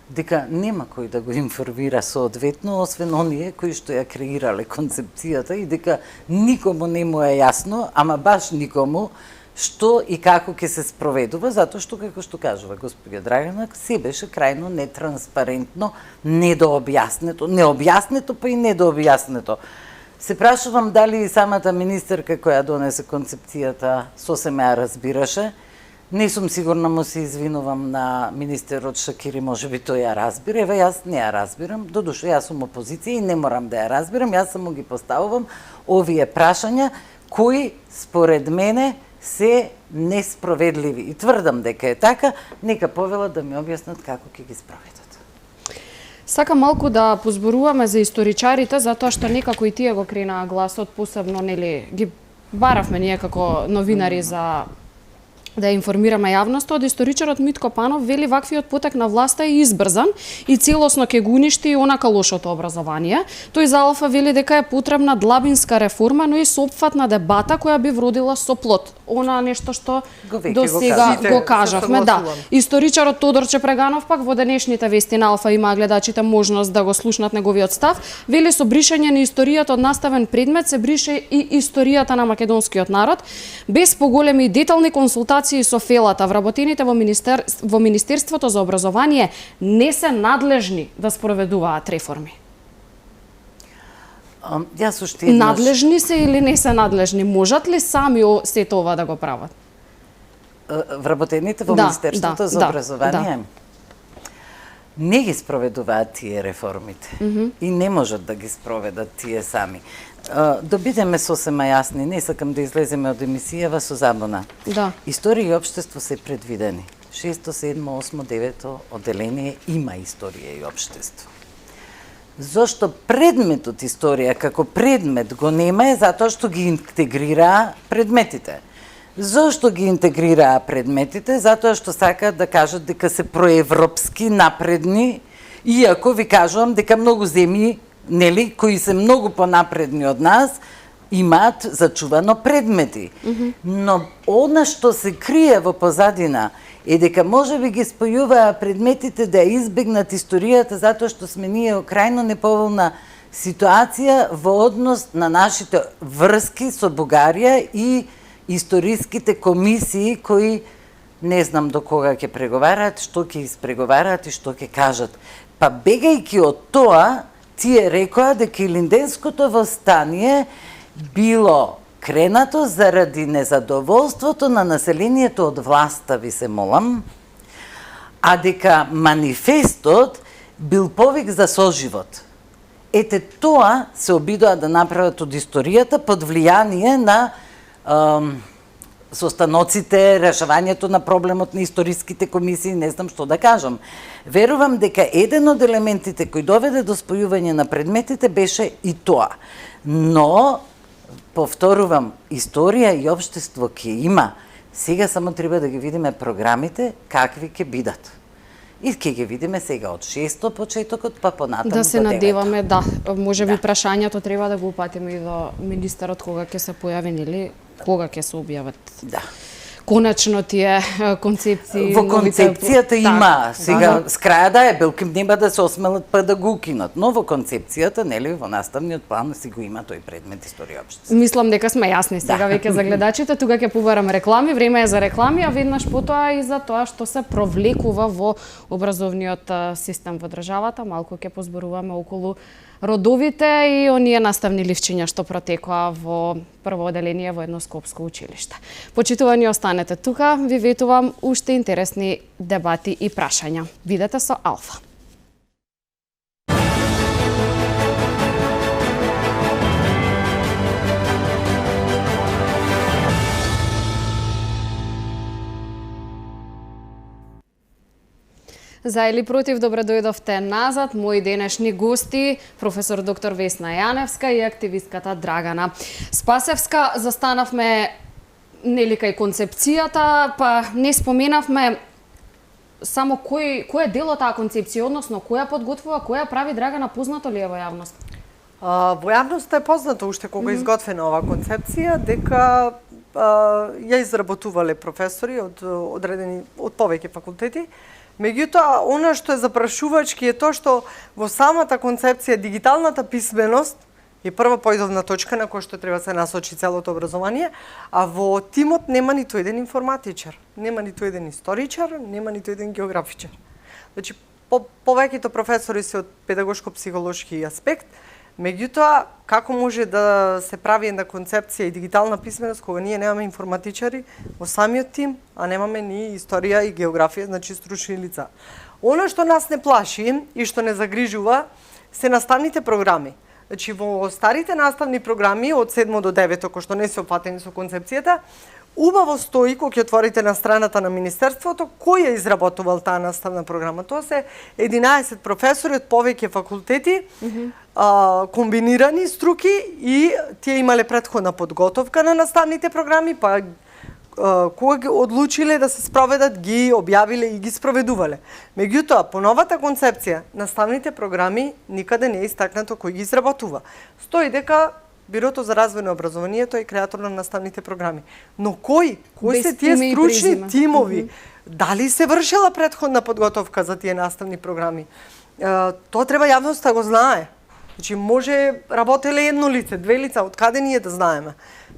дека нема кој да го информира соодветно, освен оние кои што ја креирале концепцијата и дека никому не му е јасно, ама баш никому, што и како ќе се спроведува, затоа што, како што кажува господја Драгана, се беше крајно нетранспарентно, необјаснето, па и недообјаснето. Се прашувам дали и самата министерка која донесе концепцијата сосема ја разбираше. Не сум сигурна, му се извинувам на министерот Шакири, можеби тој ја разбира. Еве, јас не ја разбирам, додуше јас сум опозиција и не морам да ја разбирам, јас само ги поставувам овие прашања кои според мене се несправедливи. И тврдам дека е така, нека повелат да ми објаснат како ќе ги спроведат. Сакам малку да позборуваме за историчарите, затоа што некако и тие го кренаа гласот, посебно, нели, ги баравме ние како новинари за да информираме јавноста. Од историчарот Митко Панов вели ваквиот потек на власта е избрзан и целосно ќе го уништи онака лошото образование. Тој за Алфа вели дека е потребна длабинска реформа, но и соопфатна дебата која би вродила со плод. Она нешто што до сега го кажавме, да. Историчарот Тодор Чепреганов пак во денешните вести на Алфа има гледачите можност да го слушнат неговиот став. Вели со бришање на историјата од наставен предмет се брише и историјата на македонскиот народ, без поголеми и детални консултации со фелата. Вработените во Министерството за образование не се надлежни да спроведуваат реформи. Јас уште еднаш... Надлежни се или не се надлежни? Можат ли сами сето ова да го прават? Вработените во Министерството за образование не ги спроведуваат тие реформите и не можат да ги спроведат тие сами. Да бидеме сосема јасни, не сакам да излеземе од емисијава со забуна. Да. Историја и општество се предвидени. 6, 7, 8, 9 одделение има историја и општество. Зошто предметот историја како предмет го нема е затоа што ги интегрираа предметите. Зошто ги интегрираа предметите? Затоа што сакаат да кажат дека се проевропски, напредни, иако ви кажувам дека многу земји, нели, кои се многу понапредни од нас, имаат зачувано предмети. Но она што се крие во позадина е дека може би ги спојуваа предметите да избегнат историјата затоа што сме ние во крајно неповолна ситуација во однос на нашите врски со Бугарија и историските комисии кои не знам до кога ќе преговараат, што ќе испреговараат и што ќе кажат. Па бегајќи од тоа, тие рекоа дека Илинденското востание било кренато заради незадоволството на населението од власта, ви се молам, а дека манифестот бил повик за соживот. Ете тоа се обидоа да направат од историјата под влијание на состаноците, решавањето на проблемот на историските комисии, не знам што да кажам. Верувам дека еден од елементите кои доведе до спојување на предметите беше и тоа. Но повторувам, историја и општество ќе има. Сега само треба да ги видиме програмите какви ќе бидат. И ќе ги видиме сега од 6-то почетокот, па понатаму Да се до 9-то. надеваме, да. Може би прашањето треба да го упатиме и до министерот кога ќе се појави, нели, кога ќе се објават. Да. Конечно тие концепции. Во концепцијата има, сега да. с краја да е, белки нема да се осмелат па да го укинат, но во концепцијата, нели, во наставниот план си го има тој предмет историја општество. Мислам дека сме јасни сега веќе за гледачите. Тука ќе побарам реклами, време е за реклами, а веднаш потоа и за тоа што се провлекува во образовниот систем во државата. Малку ќе позборуваме околу родовите и оние наставни ливчиња што протекоа во прво оделение во едно скопско училиште. Почитувани, останете тука, ви ветувам уште интересни дебати и прашања. Видете со Алфа. За или против, добре дојдовте назад. Мои денешни гости, професор доктор Весна Јаневска и активистката Драгана Спасевска. Застанавме нели кај концепцијата, па не споменавме само кој е дел од таа концепција, односно која подготвува, која прави Драгана, познато ли е во јавност? Во јавноста е познато уште кога е изготвена оваа концепција дека ја изработувале професори од одредени од повеќе факултети. Меѓутоа, она што е запрашувачки е тоа што во самата концепција дигиталната писменост е прва појдовна точка на која што треба да се насочи целото образование, а во тимот нема ниту еден информатичар, нема ниту еден историчар, нема ниту еден географичар. Значи, повеќето професори се од педагошко-психолошки аспект, меѓутоа, како може да се прави една концепција и дигитална писменост кога ние немаме информатичари во самиот тим, а немаме ни историја и географија, значи стручни лица. Оно што нас не плаши и што не загрижува се наставните програми. Значи, во старите наставни програми од 7 до 9, кои што не се опфатени со концепцијата, убаво стои кога ќе отворите на страната на Министерството кој е изработувал таа наставна програма. Тоа се 11 професори од повеќе факултети, комбинирани струки и тие имале претходна подготовка на наставните програми, па кога ги одлучиле да се спроведат, ги објавиле и ги спроведувале. Меѓутоа, по новата концепција, наставните програми никаде не е истакнато кој ги изработува. Стои дека Бирото за развој на образованието е креатор на наставните програми. Но кои се тие стручни тимови? Дали се вршела претходна подготовка за тие наставни програми? Тоа треба јавноста да го знае. Значи, може работеле едно лице, две лица, од каде ние да знаеме?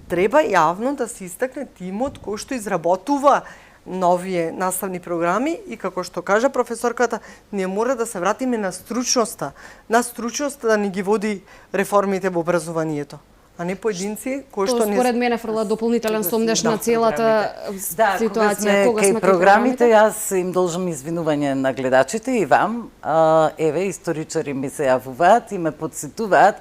Треба јавно да се истакне тимот кој што изработува новие наставни програми и како што кажа професорката, ние мора да се вратиме на стручноста да ни ги води реформите во образованието, а не поединци кои што не... Според мене фрла дополнителен сомнеш на целата ситуација. Кога сме кај програмите, јас им должам извинување на гледачите и вам. Еве, историчари ми се јавуваат и ме подсетуваат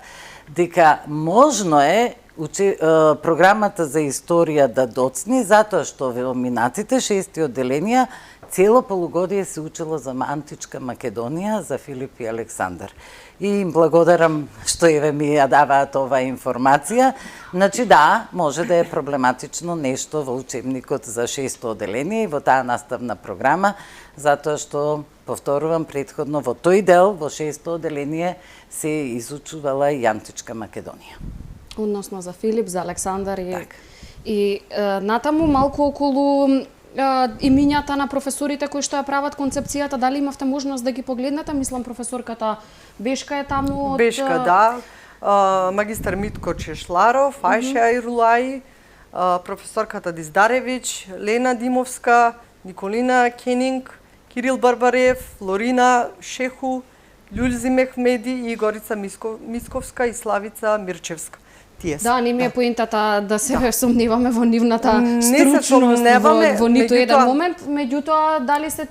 дека можно е програмата за историја да доцни, затоа што во минатите 6 одделенија цело полугодие се учело за античка Македонија, за Филип и Александар. И им благодарам што еве ми ја даваат оваа информација. Значи да, може да е проблематично нешто во учебникот за 6 одделение и во таа наставна програма, затоа што, повторувам предходно, во тој дел, во 6 одделение, се изучувала и античка Македонија. Односно за Филип, за Александар и... Так. И натаму малку околу имињата на професорите кои што ја прават концепцијата, дали имавте можност да ги погледнете? Мислам професорката Бешка е таму од... Бешка, да. Магистар Митко Чешларов, Ајша Айрулаи, професорката Диздаревич, Лена Димовска, Николина Кенинг, Кирил Барбарев, Лорина Шеху, Љулзи Мехмеди и Горица Мисковска и Славица Мирчевска. Да, не ми е поентата да се сомневаме во нивната Не се стручност сомневаме, во ниту еден меѓутоа- момент, меѓутоа дали се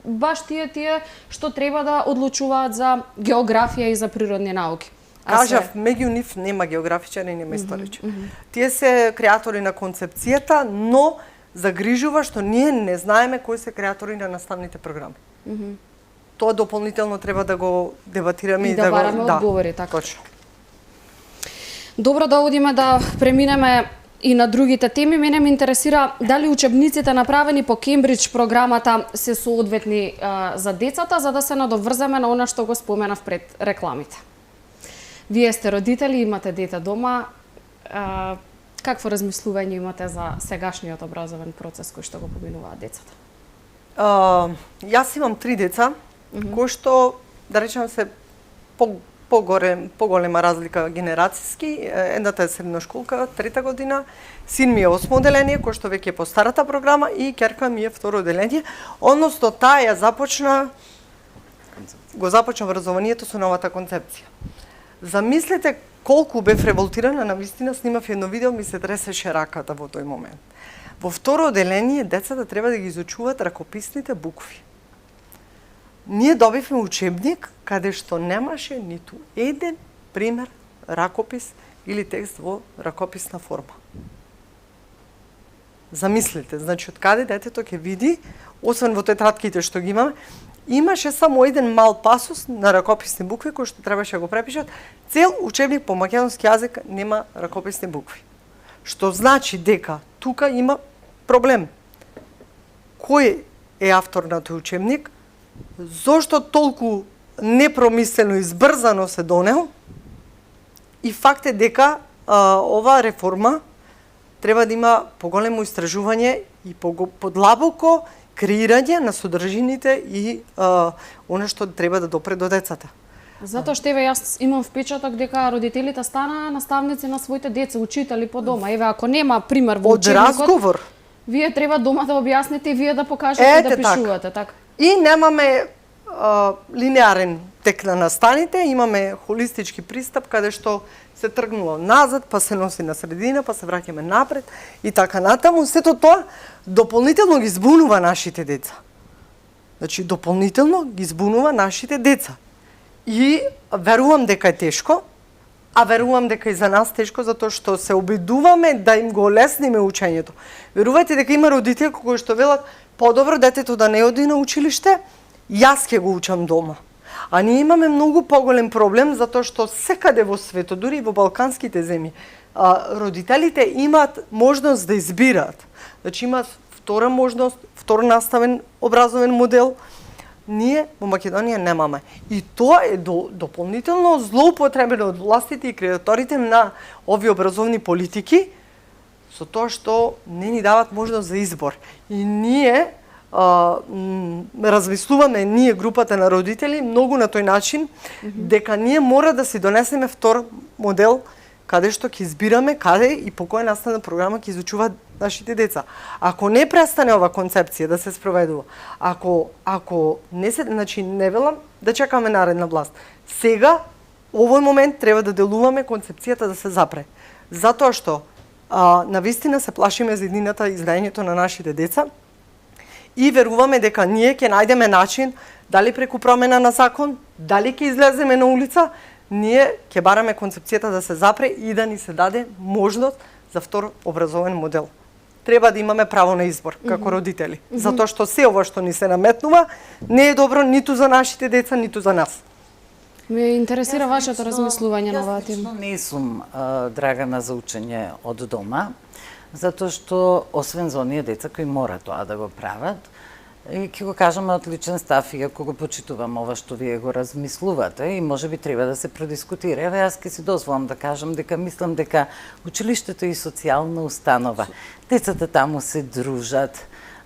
баш тие што треба да одлучуваат за географија и за природни науки. Кажав, меѓу нив нема географичари, нема историчари. Тие се креатори на концепцијата, но загрижува што ние не знаеме кои се креатори на наставните програми. Тоа дополнително треба да го дебатираме И да го бараме одговори, така. Точно. Добро да одиме да преминеме и на другите теми. Мене ме интересира дали учебниците направени по Кембридж програмата се соодветни за децата, за да се надоврземе на она што го споменав пред рекламите. Вие сте родители, имате дете дома. Какво размислување имате за сегашниот образовен процес кој што го поминуваат децата? Јас имам 3 деца, кои што, да речем, се поголема разлика генерацијски. Едната е средношколка, 3-та година, син ми е 8 одделение, кој што веќе е по старата програма, и ќерка ми е 2 одделение. Односно, таа ја го започна образованието со новата концепција. Замислете колку бев револтирана, навистина снимав едно видео, ми се тресеше раката во тој момент. Во 2 одделение децата треба да ги изучуваат ракописните букви. Ние добивме учебник каде што немаше ниту еден пример ракопис или текст во ракописна форма. Замислете, значи од каде детето ќе види, освен во тетратките што ги имаме, имаше само еден мал пасус на ракописни букви кои што требаше да го препишат. Цел учебник по македонски јазик нема ракописни букви. Што значи дека тука има проблем. Кој е автор на тој учебник? Зошто толку непромислено и избрзано се донел? И факт е дека оваа реформа треба да има поголемо истражување и подлабоко креирање на содржините и она што треба да допре до децата. Затоа што еве јас имам впечаток дека родителите станаа наставници на своите деца, учители по дома. Еве ако нема пример во Од разговор, вие треба дома да објасните и вие да покажете да пишувате, така. И немаме линеарен тек на настаните, имаме холистички пристап каде што се тргнуло назад, па се носи на средина, па се враќаме напред и така натаму. Сето тоа дополнително ги збунува нашите деца. Значи, дополнително ги збунува нашите деца. И верувам дека е тешко, а верувам дека и за нас тешко, затоа што се обидуваме да им го олесниме учењето. Верувајте дека има родители кои што велат подобро детето да не оди на училиште, јас ќе го учам дома. А ние имаме многу поголем проблем, затоа што секаде во светот, дури и во балканските земји, родителите имаат можност да избираат. Значи имаат втора можност, втор наставен образовен модел. Ние во Македонија немаме. И тоа е дополнително злоупотребено од властите и креаторите на овие образовни политики, со тоа што не ни дават можност за избор. И ние размислуваме, ние групата на родители, многу на тој начин, дека ние мора да си донесеме втор модел, каде што ќе избираме каде и по која наставна програма ќе изучуваат нашите деца. Ако не престане ова концепција да се спроведува, ако не се, значи не велам да чекаме наредна власт. Сега, овој момент треба да делуваме концепцијата да се запре. Затоа што навистина се плашиме за иднината и знаењето на нашите деца и веруваме дека ние ќе најдеме начин, дали преку промена на закон, дали ќе излеземе на улица, ние ќе бараме концепцијата да се запре и да ни се даде можност за втор образовен модел. Треба да имаме право на избор како родители, затоа што се ова што ни се наметнува не е добро ниту за нашите деца, ниту за нас. Ме интересира вашето размислување на оваа тема. Јас лично не сум драгана за учење од дома, затоа што освен за оние деца кои мора тоа да го прават, и ќе го кажам од личен став, иако го почитувам ова што вие го размислувате и можеби треба да се продискутира. Еве јас ќе си дозволам да кажам дека мислам дека училиштето е социјална установа. Децата таму се дружат,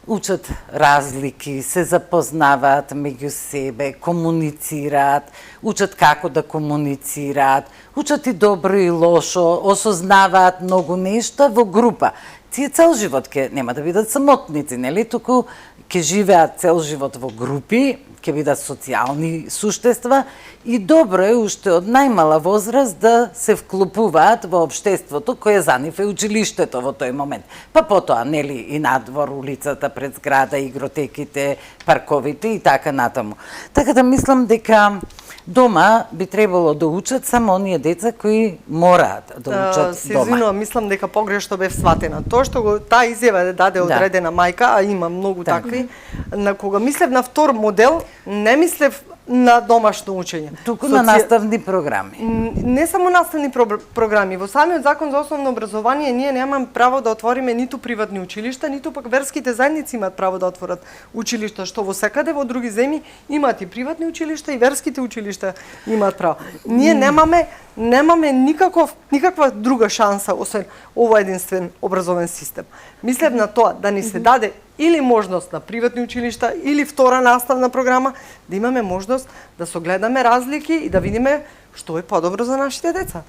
учат разлики, се запознаваат меѓу себе, комуницираат, учат како да комуницираат, учат и добро и лошо, осознаваат многу нешта во група. Тие цел живот нема да бидат самотници, нели? Туку ќе живеат цел живот во групи, ќе бидат социјални суштества и добро е уште од најмала возраст да се вклупуваат во општеството кое за нив е училиштето во тој момент. Па потоа, нели, и надвор, улицата, пред зграда, игротеките, парковите и така натаму. Така да мислам дека дома би требало да учат само оние деца кои мораат да учат се дома. извинувам, мислам дека погрешно бев сватена. Тоа што таа изјава даде одредена мајка, а има многу такви, на кога мислев на втор модел, не мислев на домашно учење. Туку на наставни програми. Не само наставни програми. Во самиот закон за основно образование ние немаме право да отвориме ниту приватни училишта, ниту пак верските заедници имаат право да отворат училишта, што во секаде во други земји имаат и приватни училишта и верските училишта имаат право. Ние немаме никаква друга шанса освен овој единствен образовен систем. Мислев на тоа да ни се даде или можност на приватни училишта или втора наставна програма, да имаме можност да согледаме разлики и да видиме што е подобро за нашите деца.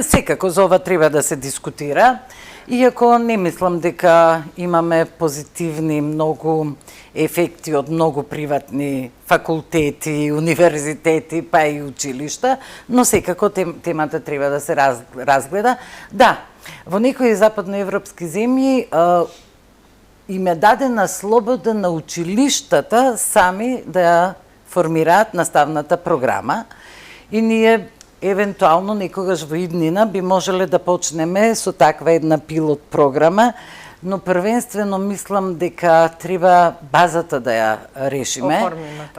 Секако за ова треба да се дискутира, иако не мислам дека имаме позитивни многу ефекти од многу приватни факултети, универзитети, па и училишта, но секако темата треба да се разгледа. Да, во некои западноевропски земји им е дадена слобода на училиштата сами да ја формираат наставната програма и ние евентуално некогаш во иднина би можеле да почнеме со таква една пилот програма, но првенствено мислам дека треба базата да ја решиме.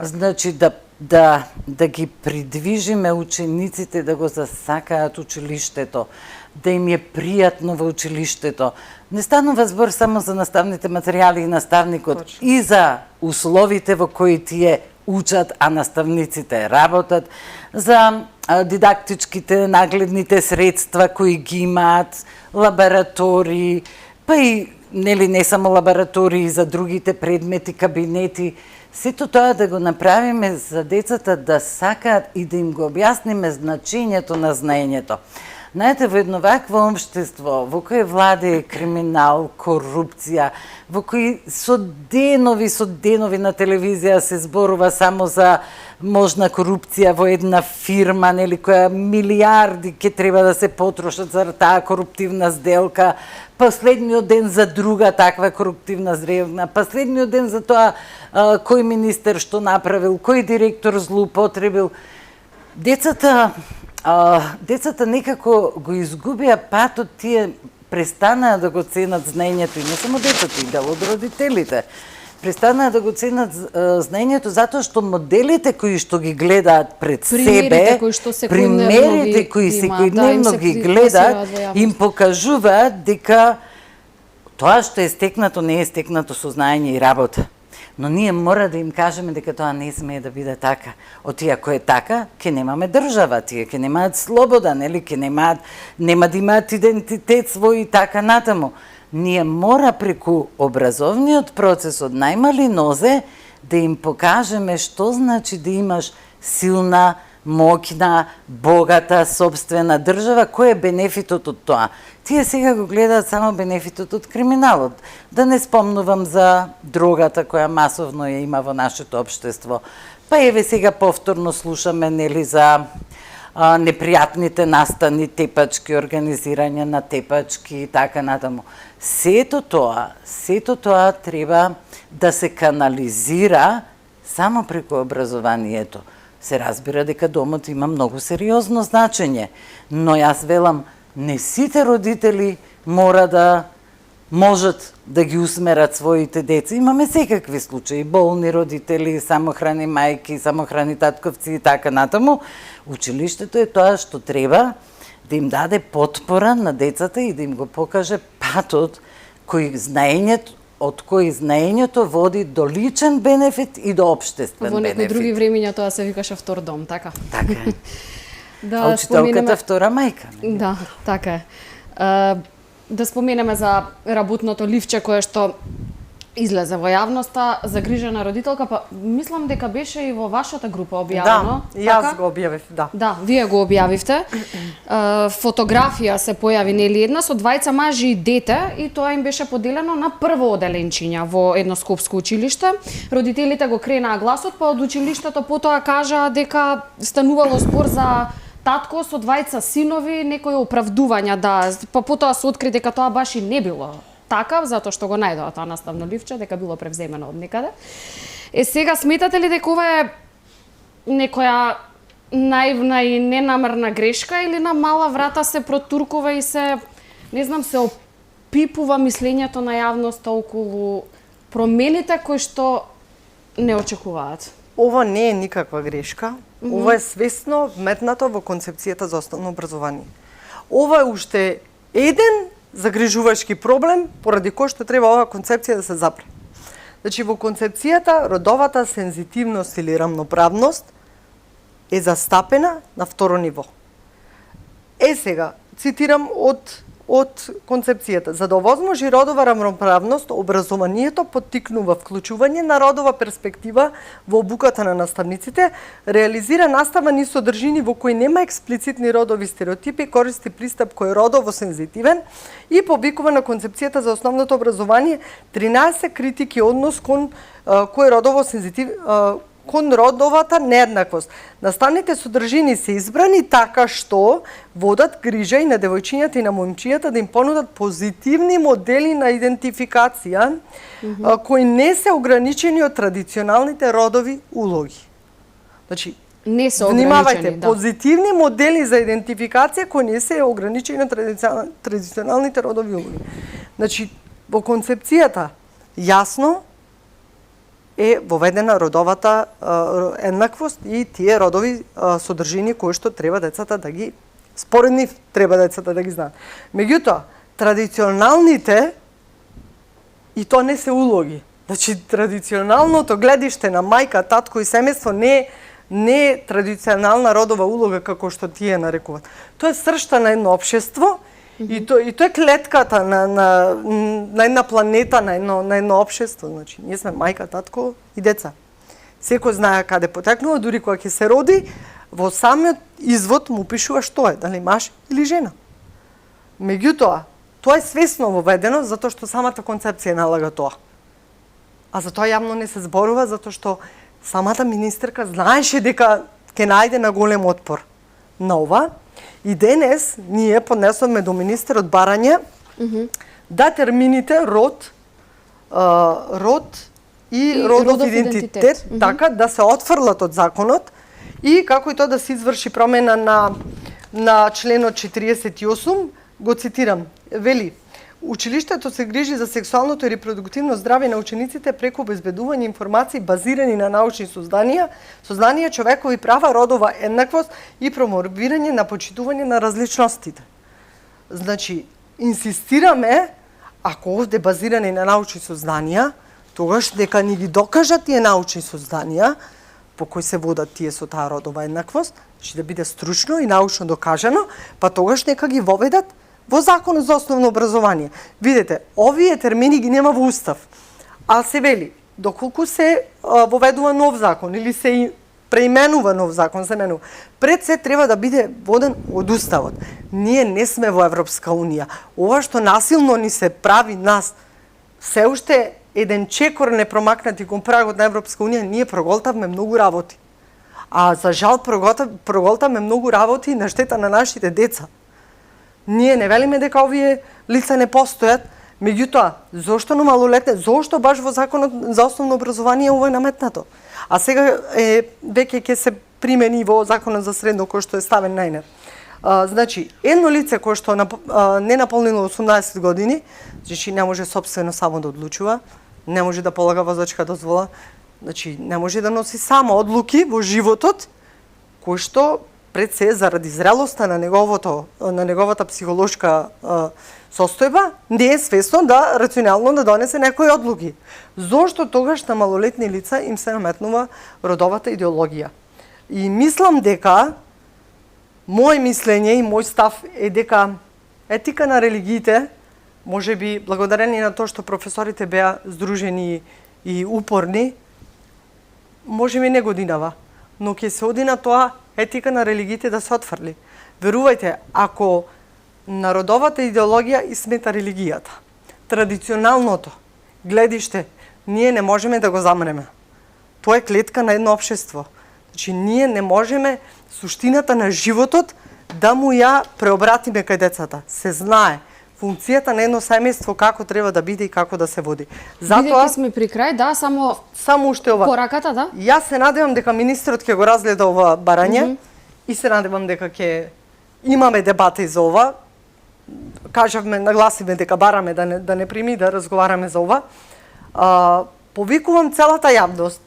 Значи да ги придвижиме учениците да го засакаат училиштето, да им е пријатно во училиштето. Не станува збор само за наставните материјали и наставникот, и за условите во кои тие учат, а наставниците работат, за дидактичките, нагледните средства кои ги имаат, лаборатории, па и нели не само лаборатории за другите предмети, кабинети. Сето тоа да го направиме за децата да сакаат и да им го објасниме значењето на знаењето. Знаете, во едно вакво општество, во кое владее криминал, корупција, во кои со денови на телевизија се зборува само за можна корупција во една фирма, нели, која милиарди ќе треба да се потрошат за таа коруптивна сделка, последниот ден за друга таква коруптивна сделка, последниот ден за тоа кој министер што направил, кој директор злоупотребил. Децата некако го изгубија патот, тие престанаа да го ценат знаењето, и не само децата, и дел од родителите. Престанаа да го ценат знаењето затоа што моделите кои што ги гледаат пред себе, примерите кои секојдневно ги гледаат, им покажуваат дека тоа што е стекнато не е стекнато со знаење и работа. Но ние мора да им кажеме дека тоа не смее да биде така. Оти ако е така, ќе немаме држава, тие ќе немаат слобода, нели, нема да имаат идентитет свој и така натаму. Ние мора преку образовниот процес од најмали нозе да им покажеме што значи да имаш силна, моќна, богата, собствена држава, кој е бенефитот од тоа. Тие сега го гледаат само бенефитот од криминалот. Да не спомнувам за дрогата која масовно ја има во нашето општество. Па еве сега повторно слушаме, нели, за непријатните настани, тепачки, организирање на тепачки и така натаму. Сето тоа треба да се канализира само преку образованието. се разбира дека домот има многу сериозно значење, но јас велам, не сите родители мора да можат да ги усмерат своите деца. Имаме секакви случаи, болни родители, самохрани мајки, самохрани татковци и така натаму. Училиштето е тоа што треба да им даде потпора на децата и да им го покаже патот од кој знаењето води до личен бенефит и до обштествен Во некои бенефит. други времиња тоа се викаше втор дом, така? Така е. Да, А учителката споменеме- втора мајка. Не? Да, така е. Да споменеме за работното ливче кое што излезе во јавноста, загрижена родителка, па мислам дека беше и во вашата група објавено. Да, и јас така? го објавив, да. Да, вие го објавивте. Фотографија се појави нели една со двајца мажи и дете и тоа им беше поделено на прво оделенчиња во едно скопско училиште. Родителите го кренаа гласот, па од училиштето потоа кажаа дека станувало спор за татко со двајца синови, некои оправдувања, да, па потоа се откри дека тоа баш и не било така, затоа што го најдоа тоа наставно ливче, дека било превземено од некаде. Сега сметате ли дека ова е некоја наивна и ненамерна грешка или на мала врата се протуркува и се, не знам, се опипува мислењето на јавноста околу промените кои што не очекуваат? Ова не е никаква грешка. Ова е свесно вметнато во концепцијата за основно образование. Ова е уште еден загрижувачки проблем поради кој што треба оваа концепција да се запре. Значи во концепцијата родовата сензитивност или рамноправност е застапена на второ ниво. Сега, цитирам од концепцијата. За да овозможи родова рамноправност, образованието поттикнува вклучување на родова перспектива во обуката на наставниците, реализира настава низ содржини во кои нема експлицитни родови стереотипи, користи пристап кој е родово сензитивен и повикува на концепцијата за основното образование 13 критики однос кон кој е родово кон родовата нееднаквост. Наставните содржини се избрани така што водат грижа и на девојчињата и на момчијата да им понудат позитивни модели на идентификација кои не се ограничени од традиционалните родови улоги. Значи, Не се внимавајте, ограничени, да. позитивни модели за идентификација кои не се ограничени од традиционалните родови улоги. Значи, во концепцијата јасно е воведена родовата еднаквост и тие родови содржини кои што треба децата да ги, според нив треба децата да ги знаат. Меѓутоа, традиционалните, и тоа не се улоги, значи традиционалното гледиште на мајка, татко и семејство не е традиционална родова улога како што тие нарекуваат. Тоа е сршта на едно општество и тоа е клетката на една планета, на едно општество. Значи, ние сме мајка, татко и деца. Секој знае каде потекнува, дури кога ќе се роди, во самиот извод му пишува што е, дали маж или жена. Меѓутоа, тоа е свесно воведено затоа што самата концепција налага тоа. А за тоа јавно не се зборува затоа што самата министерка знаеше дека ќе најде на голем отпор на ова. И денес ние поднесовме до министерот барање да термините род и родов идентитет така да се отфрлат од законот и како и тоа да се изврши промена на членот 48, го цитирам, вели: Училиштето се грижи за сексуалното и репродуктивно здравје на учениците преку обезбедување информации базирани на научни сознанија, човекови права, родова еднаквост и промовирање на почитување на различностите. Значи, инсистираме, ако овде базирани на научни сознанија, тогаш дека ни ги докажат тие научни сознанија по кои се водат тие со таа родова еднаквост, значи да биде стручно и научно докажано, па тогаш нека ги воведат во Законот за основно образование. Видете, овие термини ги нема во Устав, а се вели, доколку се воведува нов закон или се преименува нов закон, пред се треба да биде воден од Уставот. Ние не сме во Европска Унија. Ова што насилно ни се прави нас, се уште еден чекор непромакнати кон прагот на Европска Унија, ние проголтавме многу работи. А за жал проголтавме многу работи на штета на нашите деца. Ние не велиме дека овие лица не постојат, меѓутоа, зошто на малолетни, зошто баш во Законот за основно образование ова е наметнато? А сега веќе ќе се примени во Законот за средно кој што е ставен најнер. Значи, едно лице кое што не наполнило 18 години, значи не може сопствено само да одлучува, не може да полага возачка дозвола, значи не може да носи само одлуки во животот, кој што пред се заради зрелоста на неговата психолошка состојба, не е свесно да рационално да донесе некои одлуки. Зошто тогаш на малолетни лица им се наметнува родовата идеологија? И мислам дека мој мислење и мој став е дека етика на религиите, може би благодарение на тоа што професорите беа здружени и упорни, може би не годинава, но ќе се оди на тоа етика на религиите да се отфрли. Верувајте, ако народовата идеологија и смета религијата, традиционалното гледиште, ние не можеме да го замнеме. Тоа е клетка на едно општество. Значи, ние не можеме суштината на животот да му ја преобратиме кај децата. Се знае функцијата на едно семејство како треба да биде и како да се води. Бидејќи сме при крај, да, само уште ова. Пораката, да? Јас се надевам дека министрот ќе го разгледа ова барање и се надевам дека ќе имаме дебата и за ова. Кажавме, нагласиме дека бараме да не прими да разговараме за ова. Повикувам целата јавност,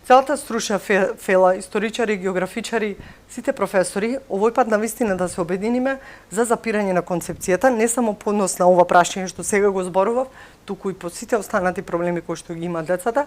целата стручна фела, историчари, географичари, сите професори, овој пат навистина да се обединиме за запирање на концепцијата, не само по однос на ова прашање што сега го зборував, туку и по сите останати проблеми кои што ги имаат децата,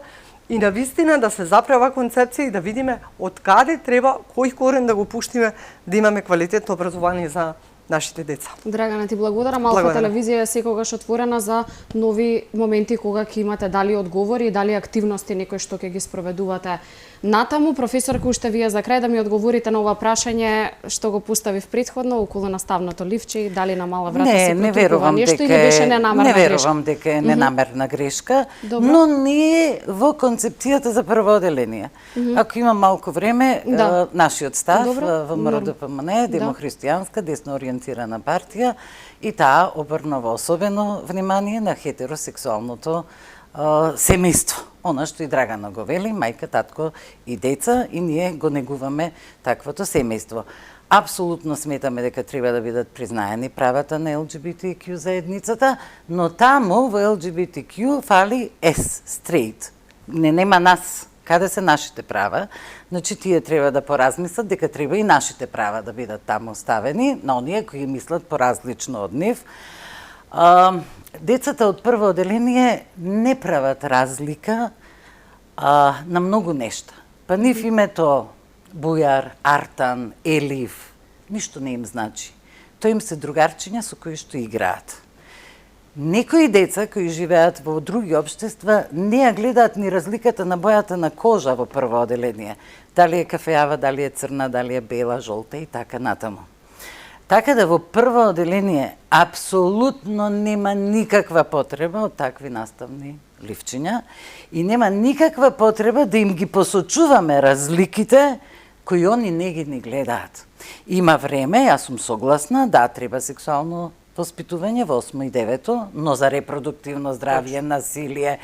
и навистина да се запре оваа концепција и да видиме од каде треба, кој корен да го пуштиме да имаме квалитетно образование за нашите деца. Драгана, ти благодарам. Алфа телевизија е секогаш отворена за нови моменти кога ќе имате дали одговори, дали активности некои што ќе ги спроведувате натаму. Професорка, уште вие за крај да ми одговорите на ова прашање што го поставив претходно околу наставното ливче, дали на мала врата се протукува нешто или беше ненамерна грешка? Не верувам дека е ненамерна грешка, но не е во концепцијата за прво оделение. Ако има малку време, нашиот став во МРДПМН, демохристијанска, десно ориентирана партија, и таа обрнува особено внимание на хетеросексуалното семејство. Она што и Драгана го вели, мајка, татко и деца, и ние го негуваме таквото семејство. Апсолутно сметаме дека треба да бидат признаени правата на ЛГБТQ заедницата, но таму во ЛГБТQ фали S, straight. Нема нас. Каде се нашите права? Значи, тие треба да поразмислат дека треба и нашите права да бидат таму ставени, на оние кои мислат поразлично од нив. Децата од прво оделение не прават разлика на многу нешта. Па нив името Бујар, Артан, Елив, ништо не им значи. Тоа им се другарчиња со кои што играат. Некои деца кои живеат во други општества не ја гледаат ни разликата на бојата на кожа во прво оделение. Дали е кафеава, дали е црна, дали е бела, жолта и така натаму. Така да во прво оделение апсолутно нема никаква потреба од такви наставни ливчиња и нема никаква потреба да им ги посочуваме разликите кои они не ги гледаат. Има време, јас сум согласна, да, треба сексуално воспитување во 8 и 9, но за репродуктивно здравје, насилие,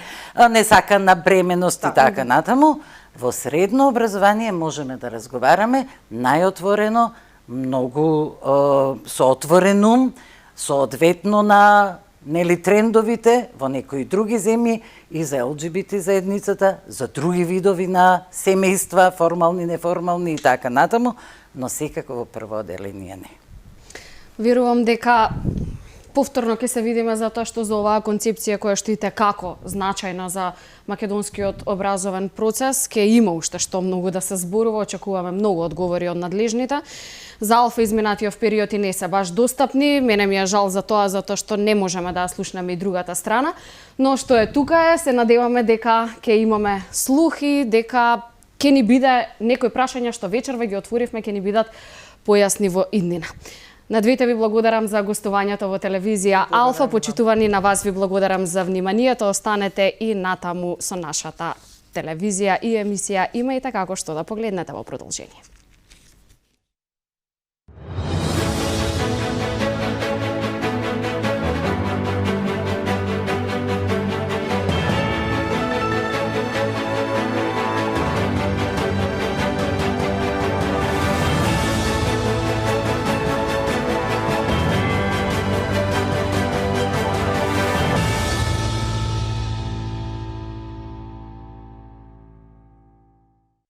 несакана бременост и така натаму, во средно образование можеме да разговараме најотворено, многу со отворен ум, соодветно на трендовите во некои други земји и за ЛГБТ заедницата, за други видови на семејства, формални, неформални и така натаму, но секако во прво оделение не. Верувам дека повторно ќе се видиме за тоа што за оваа концепција која што и како значајна за македонскиот образовен процес, ќе има уште што многу да се зборува, очекуваме многу одговори од надлежните. За Алфа изминатиот период и не се баш достапни, мене ми е жал за тоа што не можеме да ја слушнеме и другата страна, но што е тука е, се надеваме дека ќе имаме слухи, дека ќе ни биде некои прашања што вечерва ги отворивме, ќе ни бидат појасни во иднина. На двете ви благодарам за гостувањето во телевизија Алфа, почитувани на вас ви благодарам за вниманието, останете и натаму со нашата телевизија и емисија, имајте како што да погледнете во продолжение.